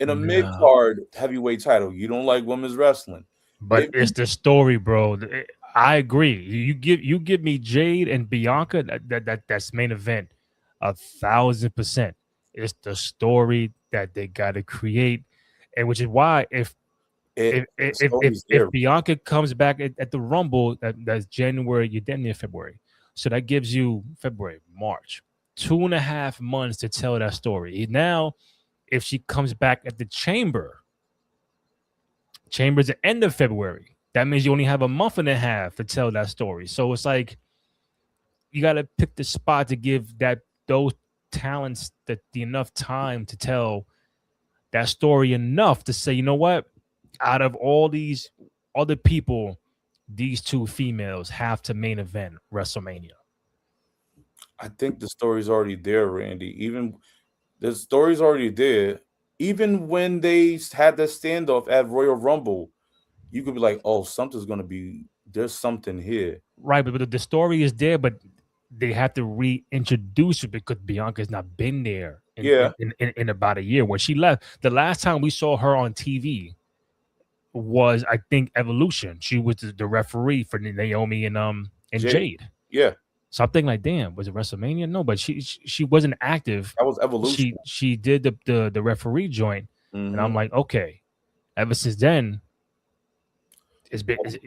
No. card heavyweight title, you don't like women's wrestling. But If it's you the story, bro. I agree. You give me Jade and Bianca. That's main event, 1,000%. It's the story that they got to create, and which is why it if the if if, story's if there, Bianca comes back at the Rumble, that's January. You're then near February, so that gives you February, March, 2.5 months to tell that story. Now, if she comes back at the Chamber's the end of February. That means you only have a month and a half to tell that story. So it's like you got to pick the spot to give those talents the enough time to tell that story enough to say, you know what? Out of all these other people, these two females have to main event WrestleMania. I think the story's already there, Randy. Even the story's already there. Even when they had that standoff at Royal Rumble, you could be like, "Oh, something's gonna be. There's something here." Right, but the story is there, but they have to reintroduce it because Bianca's not been there in, Yeah, in, in about a year. When she left, the last time we saw her on TV was, I think, Evolution. She was the referee for Naomi and Jade. Jade. Yeah, Something like, damn, was it WrestleMania? No, but she wasn't active. that was Evolution. She did the referee joint, and I'm Hmm. like, okay. Ever since then,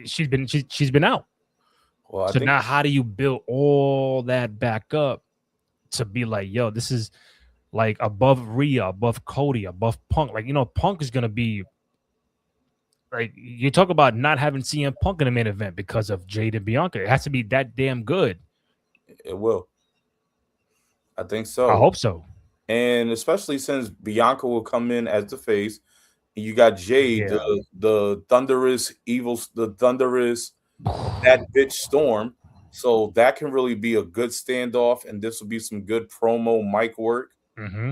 she's been out. Well, I So think now, how do you build all that back up to be like, yo, this is like above Rhea, above Cody, above Punk? Like, Punk is gonna be like, you talk about not having CM Punk in the main event because of Jade and Bianca. It has to be that damn good. it will. I think I so. hope so. And especially since Bianca will come in as the face, and you got Jade, Yeah. the thunderous evil, the thunderous that bitch Storm. So that can really be a good standoff, and this will be some good promo mic work. Mm-hmm.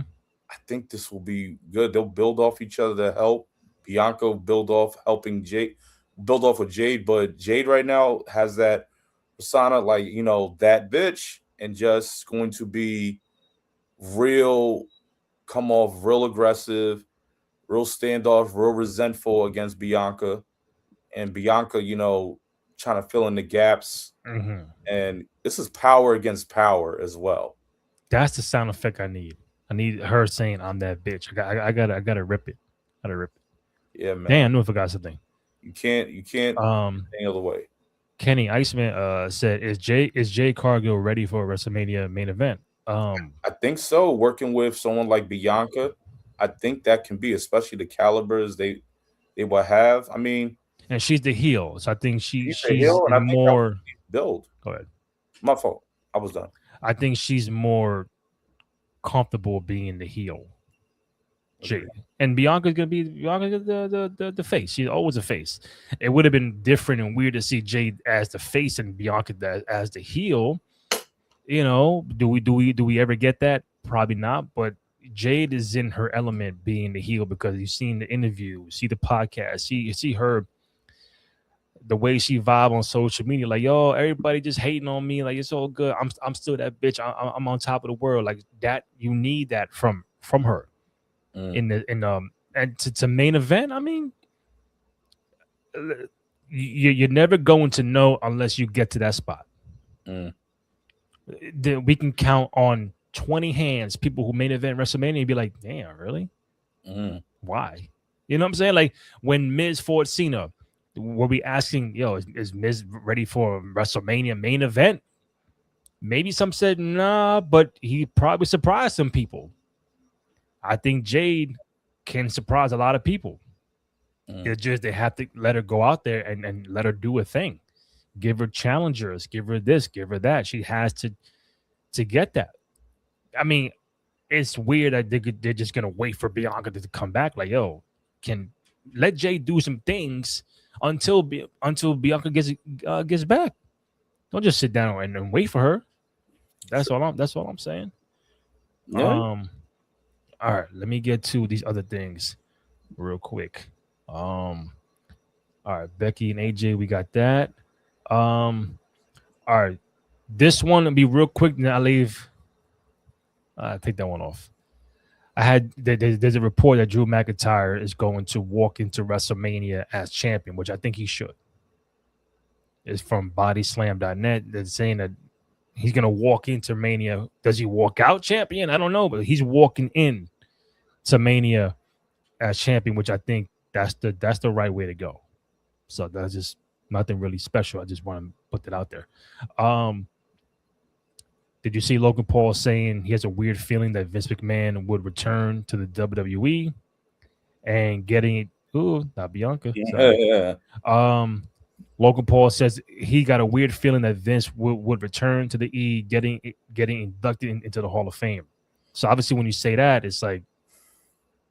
I think this will be good. They'll build off each other to help. Bianca will build off helping Jade, build off with Jade, but Jade right now has that persona, like that bitch, and just going to be real, come off real aggressive, real standoff, real resentful against Bianca, and Bianca, trying to fill in the gaps. Mm-hmm. And this is power against power as well. That's the sound effect I need. I need her saying, "I'm that bitch." I gotta rip it. Gotta rip it. Yeah, man. Damn, I knew I forgot something. You can't Um, any other way. Kenny Iceman said, "Is Jay Cargill ready for a WrestleMania main event?" I think so. Working with someone like Bianca, I think that can be, especially the calibers they will have. I mean, And she's the heel, so I think she's a she's heel, and I in think that more. was build. Go ahead. My fault. I was done. I think she's more comfortable being the heel. Jade Agree. and Bianca's the face. She's always a face. It would have been different and weird to see Jade as the face and Bianca as the heel. Do we ever get that? Probably not. But Jade is in her element being the heel because you've seen the interview, see the podcast, see her, the way she vibe on social media. Like, yo, everybody just hating on me. Like, it's all good. I'm still that bitch. I'm on top of the world. Like that. You need that from her Mm, in and to main event. I mean, you're never going to know unless you get to that spot. mm, We can count on 20 hands people who main event WrestleMania and be like, damn, really? mm, Why? You know what I'm saying? Like when Miz fought Cena, were we asking, yo, is Miz ready for WrestleMania main event? Maybe some said nah, but he probably surprised some people. I think Jade can surprise a lot of people. mm. It's just they have to let her go out there and let her do a thing. Give her challengers, give her this, give her that. She has to get that. I mean, it's weird that they're just gonna wait for Bianca to come back. Like, yo, can let Jay do some things until Bianca gets back. Don't just sit down and wait for her. That's all I'm saying. Yeah. All right, let me get to these other things real quick. All right, Becky and AJ, we got that. All right, this one will be real quick. Then I leave. Take that one off. There's a report that Drew McIntyre is going to walk into WrestleMania as champion, which I think he should. It's from bodyslam.net. They're saying that he's going to walk into Mania. Does he walk out champion? I don't know, but he's walking in to Mania as champion, which I think that's the right way to go. So that's just nothing really special. I just want to put that out there. Did you see Logan Paul saying he has a weird feeling that Vince McMahon would return to the WWE and getting it? Ooh, not Bianca. Yeah. Logan Paul says he got a weird feeling that Vince would return to the E, getting inducted into the Hall of Fame. So obviously, when you say that, it's like,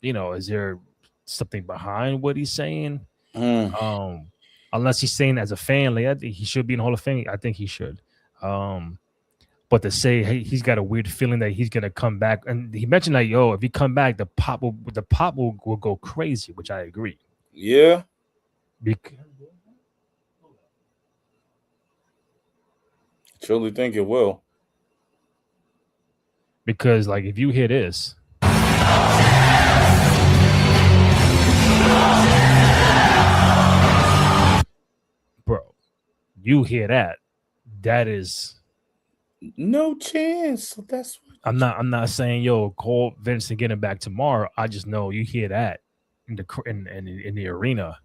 is there something behind what he's saying? Unless he's saying as a fan, like I think he should be in the Hall of Fame. I think he should. But to say, hey, he's got a weird feeling that he's gonna come back, and he mentioned like, yo, if he come back, the pop will go crazy, which I agree. Yeah. Truly think it will. Because like if you hear this, bro, you hear that is no chance. That's what I'm not saying yo call Vince and get him back tomorrow. I just know you hear that in the arena.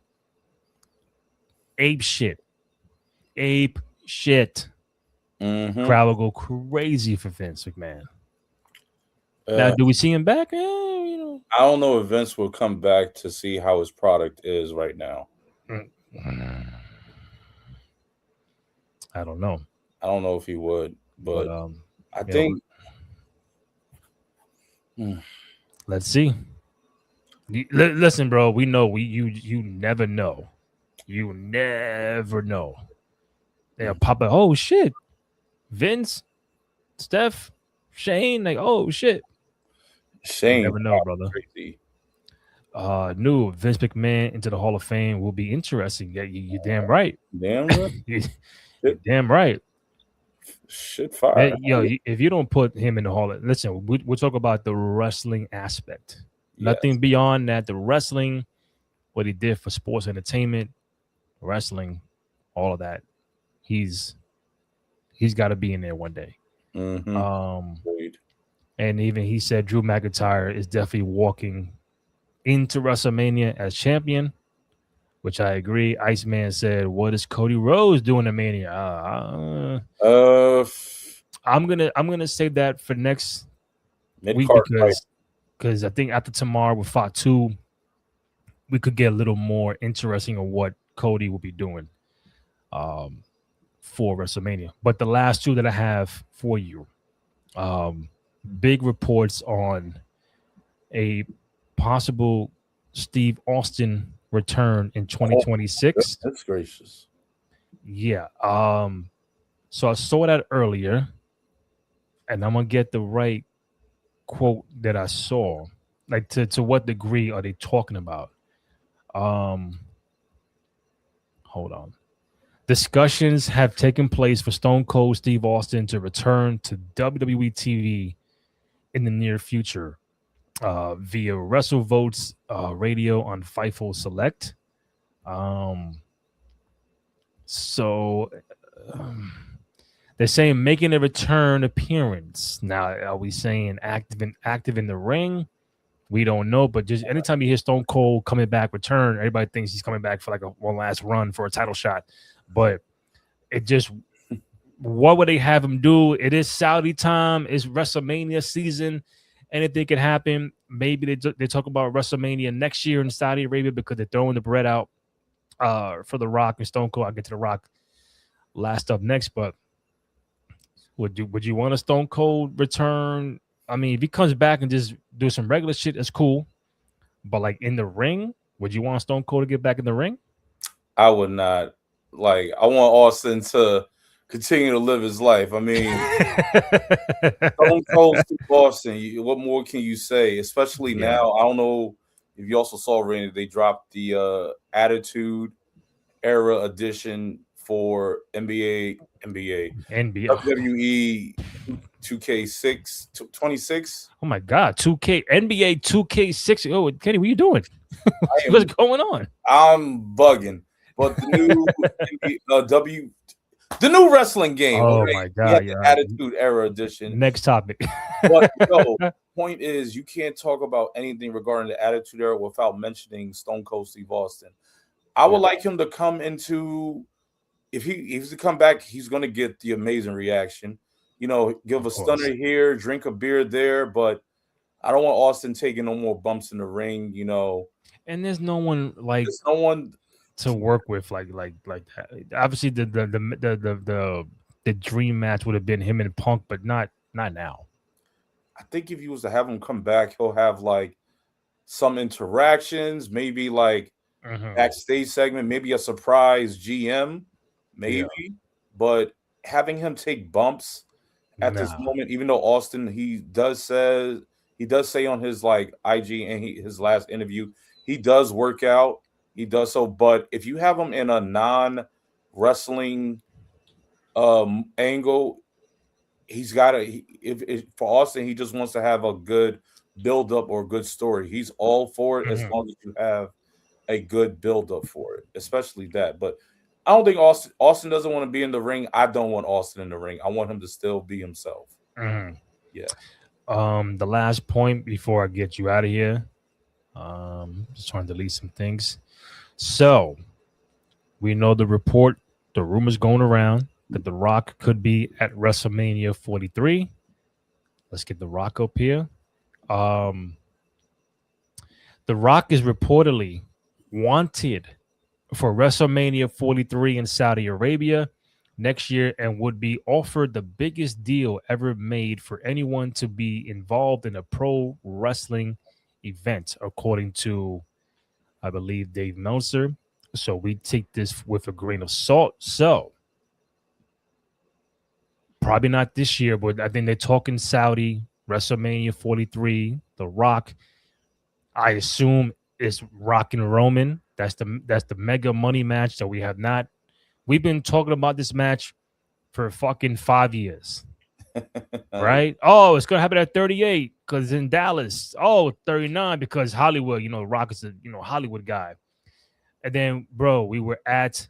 Ape shit. Mm-hmm. Crowd will go crazy for Vince McMahon. Now, do we see him back? I don't know if Vince will come back to see how his product is right now. I don't know. I don't know if he would, but I think. Let's see. Listen, bro. We know you never know. You never know. They'll pop up. Oh shit, Vince, Steph, Shane. Like, oh shit. Shane, you never know, brother. Crazy. New Vince McMahon into the Hall of Fame will be interesting. Yeah, you're damn right. Damn right. You're damn right. Shit, fire. Yo, if you don't put him in the Hall of, listen, we'll talk about the wrestling aspect. Yes. Nothing beyond that. The wrestling, what he did for sports entertainment, wrestling, all of that. He's got to be in there one day. Mm-hmm. And even he said Drew McIntyre is definitely walking into WrestleMania as champion, which I agree. Iceman said, "What is Cody Rhodes doing in Mania?" I'm gonna save that for next week because I think after tomorrow with Fatu, we could get a little more interesting on what Cody will be doing for WrestleMania. But the last two that I have for you, big reports on a possible Steve Austin return in 2026. That's gracious. Yeah. So I saw that earlier, and I'm gonna get the right quote that I saw. Like to what degree are they talking about? Hold on. Discussions have taken place for Stone Cold Steve Austin to return to WWE TV in the near future via WrestleVotes radio on Fightful Select. So they're saying making a return appearance. Now, are we saying active in the ring? We don't know, but just anytime you hear Stone Cold coming back, return, everybody thinks he's coming back for like one last run for a title shot. But it just, what would they have him do? It is Saudi time. It's WrestleMania season. Anything can happen. Maybe they talk about WrestleMania next year in Saudi Arabia because they're throwing the bread out for The Rock and Stone Cold. I'll get to The Rock last up next. But would you want a Stone Cold return? I mean, if he comes back and just do some regular shit, it's cool. But like in the ring, would you want Stone Cold to get back in the ring? I would not. Like, I want Austin to continue to live his life. I mean, Stone Cold Steve Austin. What more can you say? Especially Yeah. now, I don't know if you also saw, Randy, they dropped the Attitude Era edition for NBA, NBA. WWE 2K6 26. Oh my God, 2K NBA 2K6. Oh, Kenny, what are you doing? I am, What's going on? I'm bugging. But the new the new wrestling game. Oh Okay, my we had God, the yeah. Attitude Era edition. Next topic. But no, point is, you can't talk about anything regarding the Attitude Era without mentioning Stone Cold Steve Austin. I would like him to come into, if he's to come back, he's going to get the amazing reaction. You know, give a stunner here, drink a beer there, but I don't want Austin taking no more bumps in the ring. You know, And there's no one like there's no one to work with like that. Obviously, the dream match would have been him and Punk, but not now. I think if he was to have him come back, he'll have like some interactions, maybe like backstage segment, maybe a surprise GM, maybe. Yeah. But having him take bumps at this moment, even though Austin, he does say on his like IG and his last interview, he does work out, he does so. But if you have him in a non-wrestling angle, he's got to. If for Austin, he just wants to have a good build-up or a good story. He's all for it as long as you have a good build-up for it, especially that. But I don't think Austin doesn't want to be in the ring. I don't want Austin in the ring. I want him to still be himself. Yeah. The last point before I get you out of here, just trying to delete some things. So we know the rumors going around that The Rock could be at WrestleMania 43. Let's get The Rock up here. The Rock is reportedly wanted for WrestleMania 43 in Saudi Arabia next year and would be offered the biggest deal ever made for anyone to be involved in a pro wrestling event, according to, I believe, Dave Meltzer. So we take this with a grain of salt. So probably not this year, but I think they're talking Saudi, WrestleMania 43, The Rock. I assume it's Rock and Roman. That's the mega money match that we have not. We've been talking about this match for fucking 5 years. Right? Oh, it's gonna happen at 38 because it's in Dallas. Oh, 39 because Hollywood, Rock is a Hollywood guy. And then, bro, we were at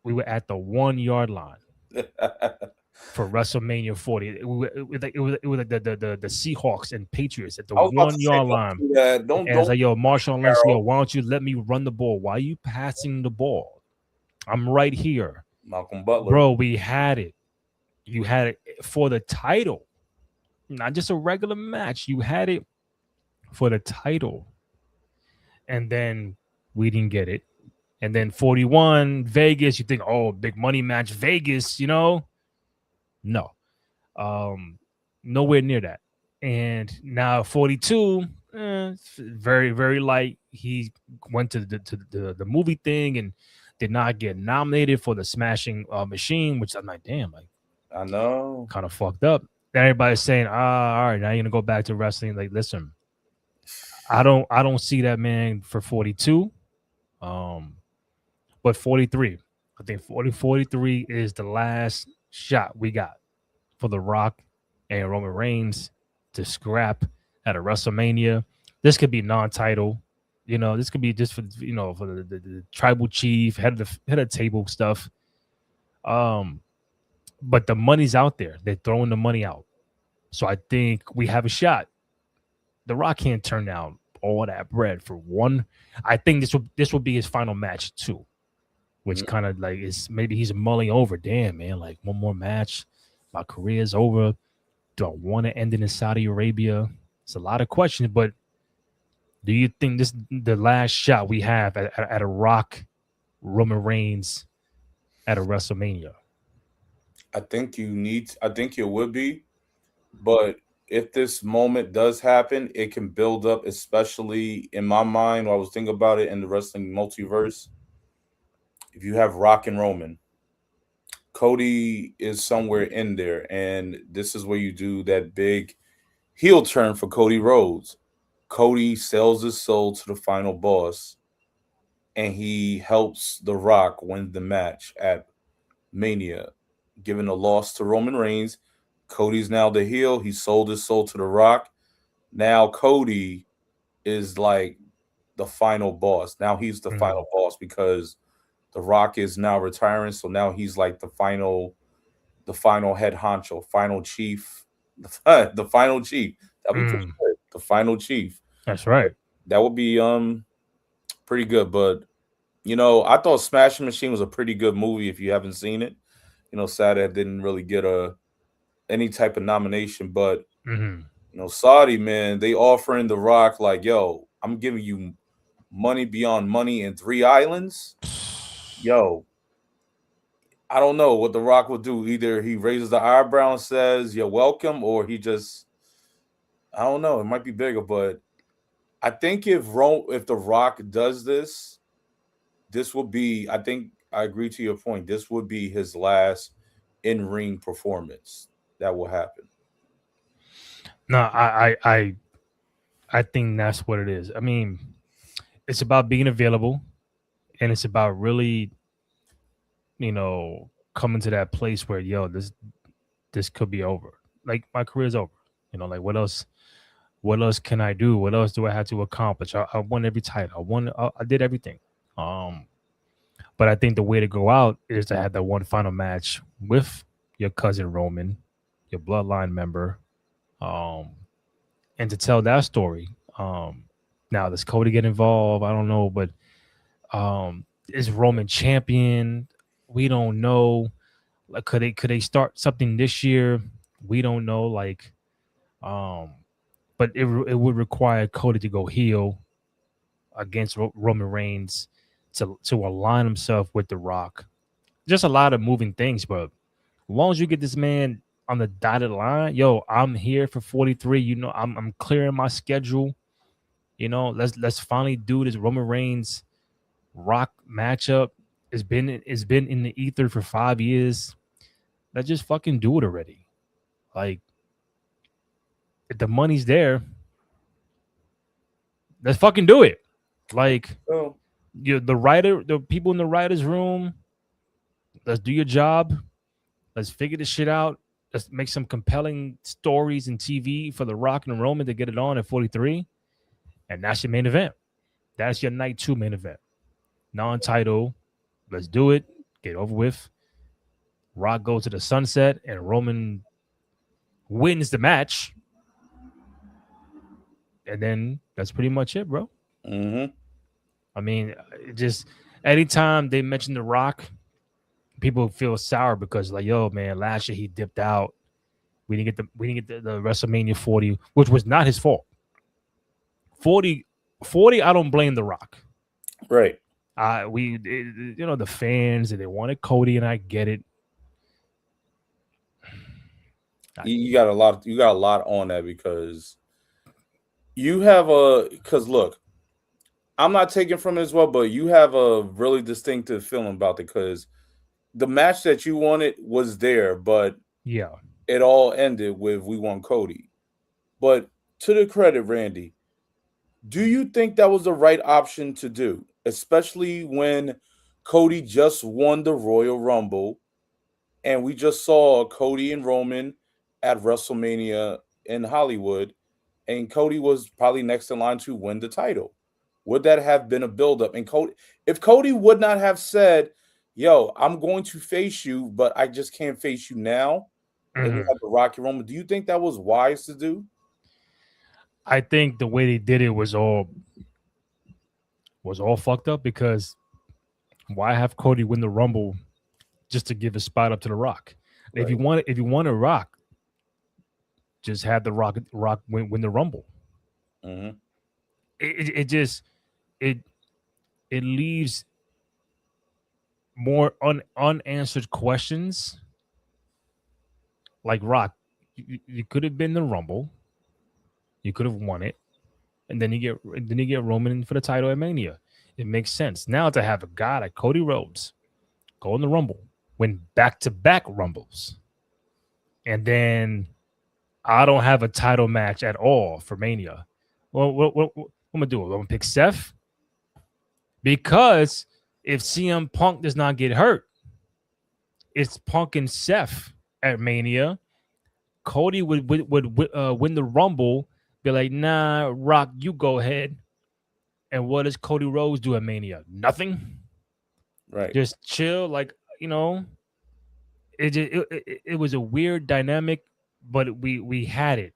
the 1 yard line for WrestleMania 40. It was like the Seahawks and Patriots at the 1 yard line. And it's like, yo, Marshawn Lynch, why don't you let me run the ball? Why are you passing the ball? I'm right here. Malcolm Butler. Bro, we had it. You had it for the title. Not just a regular match. You had it for the title. And then we didn't get it. And then 41, Vegas, you think, oh, big money match, Vegas, No. Nowhere near that. And now 42, very, very light. He went to the movie thing and did not get nominated for the Smashing Machine, which I'm like, damn, like, I know. Kind of fucked up. Then everybody's saying, all right, now you're gonna go back to wrestling. Like, listen, I don't see that man for 42. But 43. I think 43 is the last shot we got for The Rock and Roman Reigns to scrap at a WrestleMania. This could be non-title. This could be just for for the tribal chief, head of table stuff. But the money's out there. They're throwing the money out. So I think we have a shot. The Rock can't turn down all that bread for one. I think this will be his final match too, which kind of like is maybe he's mulling over. Damn, man, like one more match, my career's over. Do I want to end it in Saudi Arabia? It's a lot of questions, but do you think this is the last shot we have at a Rock Roman Reigns at a WrestleMania? I think you need. I think it would be, but if this moment does happen, it can build up. Especially in my mind, when I was thinking about it in the wrestling multiverse. If you have Rock and Roman, Cody is somewhere in there, and this is where you do that big heel turn for Cody Rhodes. Cody sells his soul to the final boss, and he helps The Rock win the match at Mania, giving a loss to Roman Reigns. Cody's now the heel. He sold his soul to The Rock. Now Cody is like the final boss. Now he's the Mm, final boss because The Rock is now retiring. So now he's like the final head honcho, final chief, the final chief. That'd be pretty mm, good. The final chief. that's right. That would be pretty good. But I thought Smashing Machine was a pretty good movie. If you haven't seen it, sad that it didn't really get any type of nomination. But Hmm. Saudi, man, they offering The Rock like, yo, I'm giving you money beyond money in 3 islands. Yo, I don't know what The Rock will do. Either he raises the eyebrow and says, "You're welcome," or he just, I don't know. It might be bigger, but I think if The Rock does this, this will be. I think I agree to your point. This would be his last in ring performance. That will happen. No, I think that's what it is. I mean, it's about being available, and it's about really, coming to that place where this could be over. Like my career's over. Like what else can I do? What else do I have to accomplish? I won every title. I did everything. Um, but I think the way to go out is to have that one final match with your cousin Roman, your bloodline member, um, and to tell that story. Now does Cody get involved? I don't know, but is Roman champion? We don't know. Like, could they start something this year? We don't know. Like, um, but it would require Cody to go heel against Roman Reigns to align himself with The Rock. Just a lot of moving things, but as long as you get this man on the dotted line, yo, I'm here for 43. I'm clearing my schedule. Let's finally do this Roman Reigns Rock matchup. It's been in the ether for 5 years. Let's just fucking do it already. Like, if the money's there, let's fucking do it. Like, Oh, the people in the writers' room, let's do your job. Let's figure this shit out. Let's make some compelling stories in TV for The Rock and Roman to get it on at 43. And that's your main event. That's your night two main event. Non-title. Let's do it. Get over with. Rock goes to the sunset and Roman wins the match. And then that's pretty much it, bro. mm-hmm. I mean, it just anytime they mention The Rock, people feel sour because like, yo, man, last year he dipped out. We didn't get the WrestleMania 40, which was not his fault. 40, 40. I don't blame The Rock. Right. The fans and they wanted Cody, and I get it. You got a lot. You got a lot on that because you have a. Because look, I'm not taking from it as well, but you have a really distinctive feeling about it because the match that you wanted was there, but Yeah. it all ended with we won Cody. But to the credit, Randy, do you think that was the right option to do, especially when Cody just won the Royal Rumble and we just saw Cody and Roman at WrestleMania in Hollywood, and Cody was probably next in line to win the title? Would that have been a buildup? And Cody, if Cody would not have said, "Yo, I'm going to face you, but I just can't face you now," and we Mhm. had the Rocky Roman, do you think that was wise to do? I think the way they did it was all fucked up because why have Cody win the Rumble just to give a spot up to The Rock? If Right. you want to Rock, just have the Rock win the Rumble. Mm-hmm. It just it it leaves more unanswered questions. Like Rock, you could have been the Rumble, you could have won it, and then you get Roman for the title at Mania. It makes sense now to have a guy like Cody Rhodes go in the Rumble, win back-to-back Rumbles, and then I don't have a title match at all for Mania. Well, what I'm gonna do? I'm gonna pick Seth because if CM Punk does not get hurt, it's Punk and Seth at Mania. Cody would win the Rumble. Be like, nah, Rock, you go ahead. And what does Cody Rhodes do at Mania? Nothing. Right. Just chill, like it was a weird dynamic, but we had it.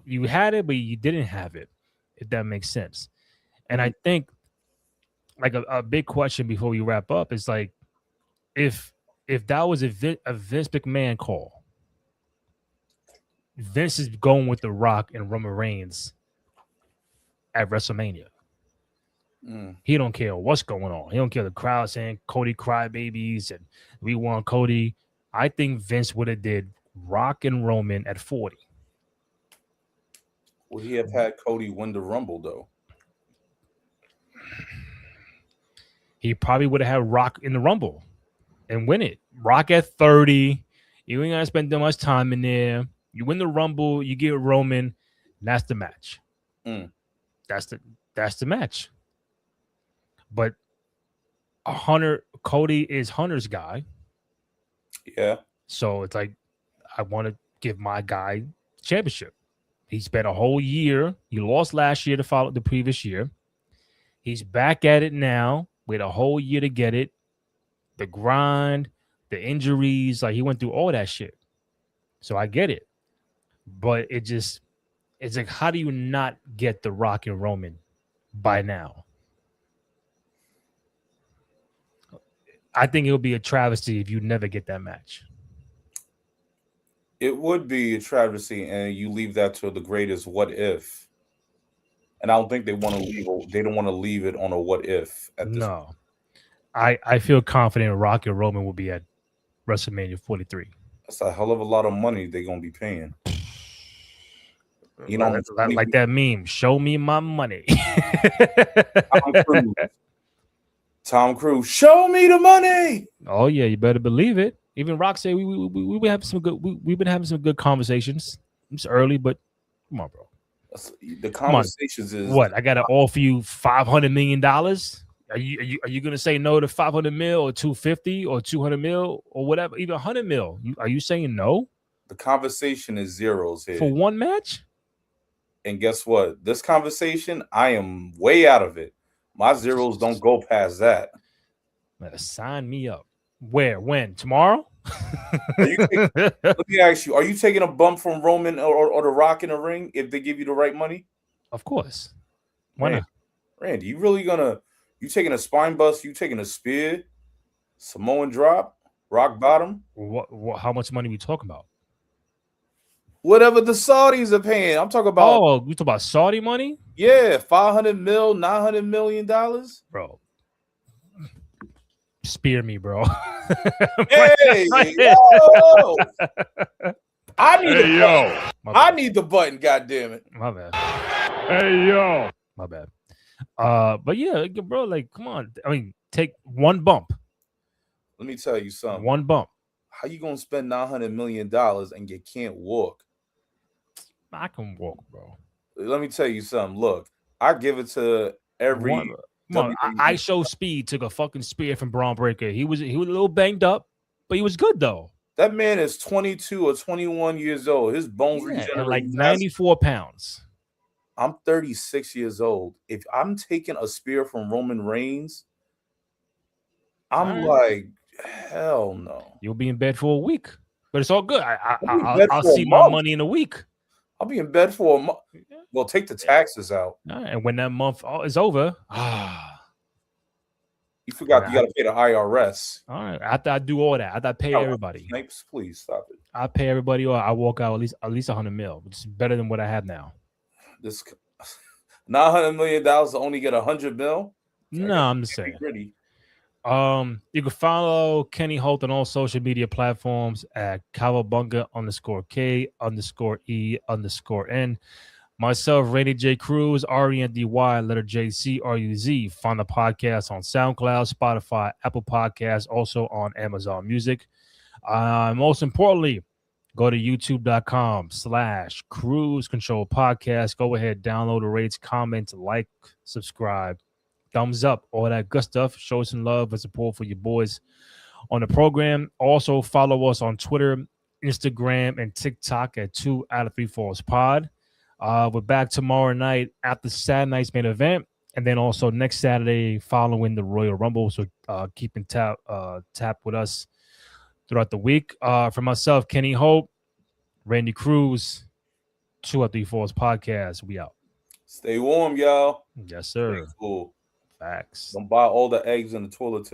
You had it, but you didn't have it. If that makes sense. And I think like a big question before we wrap up is like, if that was a Vince McMahon call, Vince is going with The Rock and Roman Reigns at WrestleMania. He don't care what's going on. He don't care the crowd saying Cody crybabies and we want Cody. I think Vince would have did Rock and Roman at 40. Would he have had Cody win the Rumble though? He probably would have had Rock in the Rumble and win it. Rock at 30. You ain't gonna spend that much time in there. You win the Rumble, you get Roman, and that's the match. That's the match. But Cody is Hunter's guy. Yeah. So it's like, I want to give my guy championship. He spent a whole year. He lost last year to follow the previous year. He's back at it now with a whole year to get it. The grind, the injuries, like he went through all that shit. So I get it. But it's like, how do you not get The Rock and Roman by now? I think it would be a travesty if you never get that match. It would be a travesty, and you leave that to the greatest what if. And I don't think they want to leave. They don't want to leave it on a what if. At this point. I feel confident Rock and Roman will be at WrestleMania 43. That's a hell of a lot of money they're gonna be paying. You know, like that meme. Show me my money. Tom Cruise, show me the money. Oh yeah, you better believe it. Even Rock said we've been having some good. We've been having some good conversations. It's early, but come on, bro. The conversations is what I got to offer you $500 million. Are you gonna say no to 500 mil or 250 or 200 mil or whatever, even 100 mil? Are you saying no? The conversation is zeros here for one match. And guess what? This conversation, I am way out of it. My zeros don't go past that. Sign me up. Where? When? Tomorrow? Let me ask you: are you taking a bump from Roman or The Rock in the ring if they give you the right money? Of course. Why not? Randy, you really gonna? You taking a spine bust? You taking a spear? Samoan drop? Rock bottom? What? How much money we talking about? Whatever the Saudis are paying. I'm talking about. Oh, you talking about Saudi money? Yeah, 500 mil, $900 million, bro. Spear me, bro. Hey, yo. I need the button. God damn it. My bad. Hey, yo. My bad. But yeah, bro, like, come on. I mean, take one bump. Let me tell you something. One bump. How you gonna spend $900 million and you can't walk? I can walk, bro. Let me tell you something. Look, I give it to every. I Show Speed took a fucking spear from Braun Breaker. He was a little banged up, but he was good though. That man is 22 or 21 years old. His bones regenerate like 94 pounds. I'm 36 years old. If I'm taking a spear from Roman Reigns, I'm like, hell no. You'll be in bed for a week, but it's all good. I'll see my money in a week. I'll be in bed for a month. Well, take the taxes out. And when that month is over, you forgot you got to pay the IRS. All right, after I do all that, after I pay everybody. Snipes, please stop it. I pay everybody, or I walk out at least 100 mil, which is better than what I have now. This $900 million to only get 100 mil. No, I'm just saying. Pretty. You can follow Kenny Holt on all social media platforms at Kawabunga_K_E_N. Myself, Randy J. Cruz, R-E-N-D-Y, letter J-C-R-U-Z. Find the podcast on SoundCloud, Spotify, Apple Podcasts, also on Amazon Music. Most importantly, go to youtube.com/Cruise Control Podcast. Go ahead, download the rates, comment, like, subscribe, thumbs up, all that good stuff. Show some love and support for your boys on the program. Also, follow us on Twitter, Instagram, and TikTok at 2 out of 3 Falls Pod. We're back tomorrow night after Saturday night's main event, and then also next Saturday following the Royal Rumble. So keep in tap with us throughout the week. For myself, Kenny Hope, Randy Cruz, 2 out of 3 Falls Podcast. We out. Stay warm, y'all. Yes, sir. Stay cool. Facts. Don't buy all the eggs in the toilet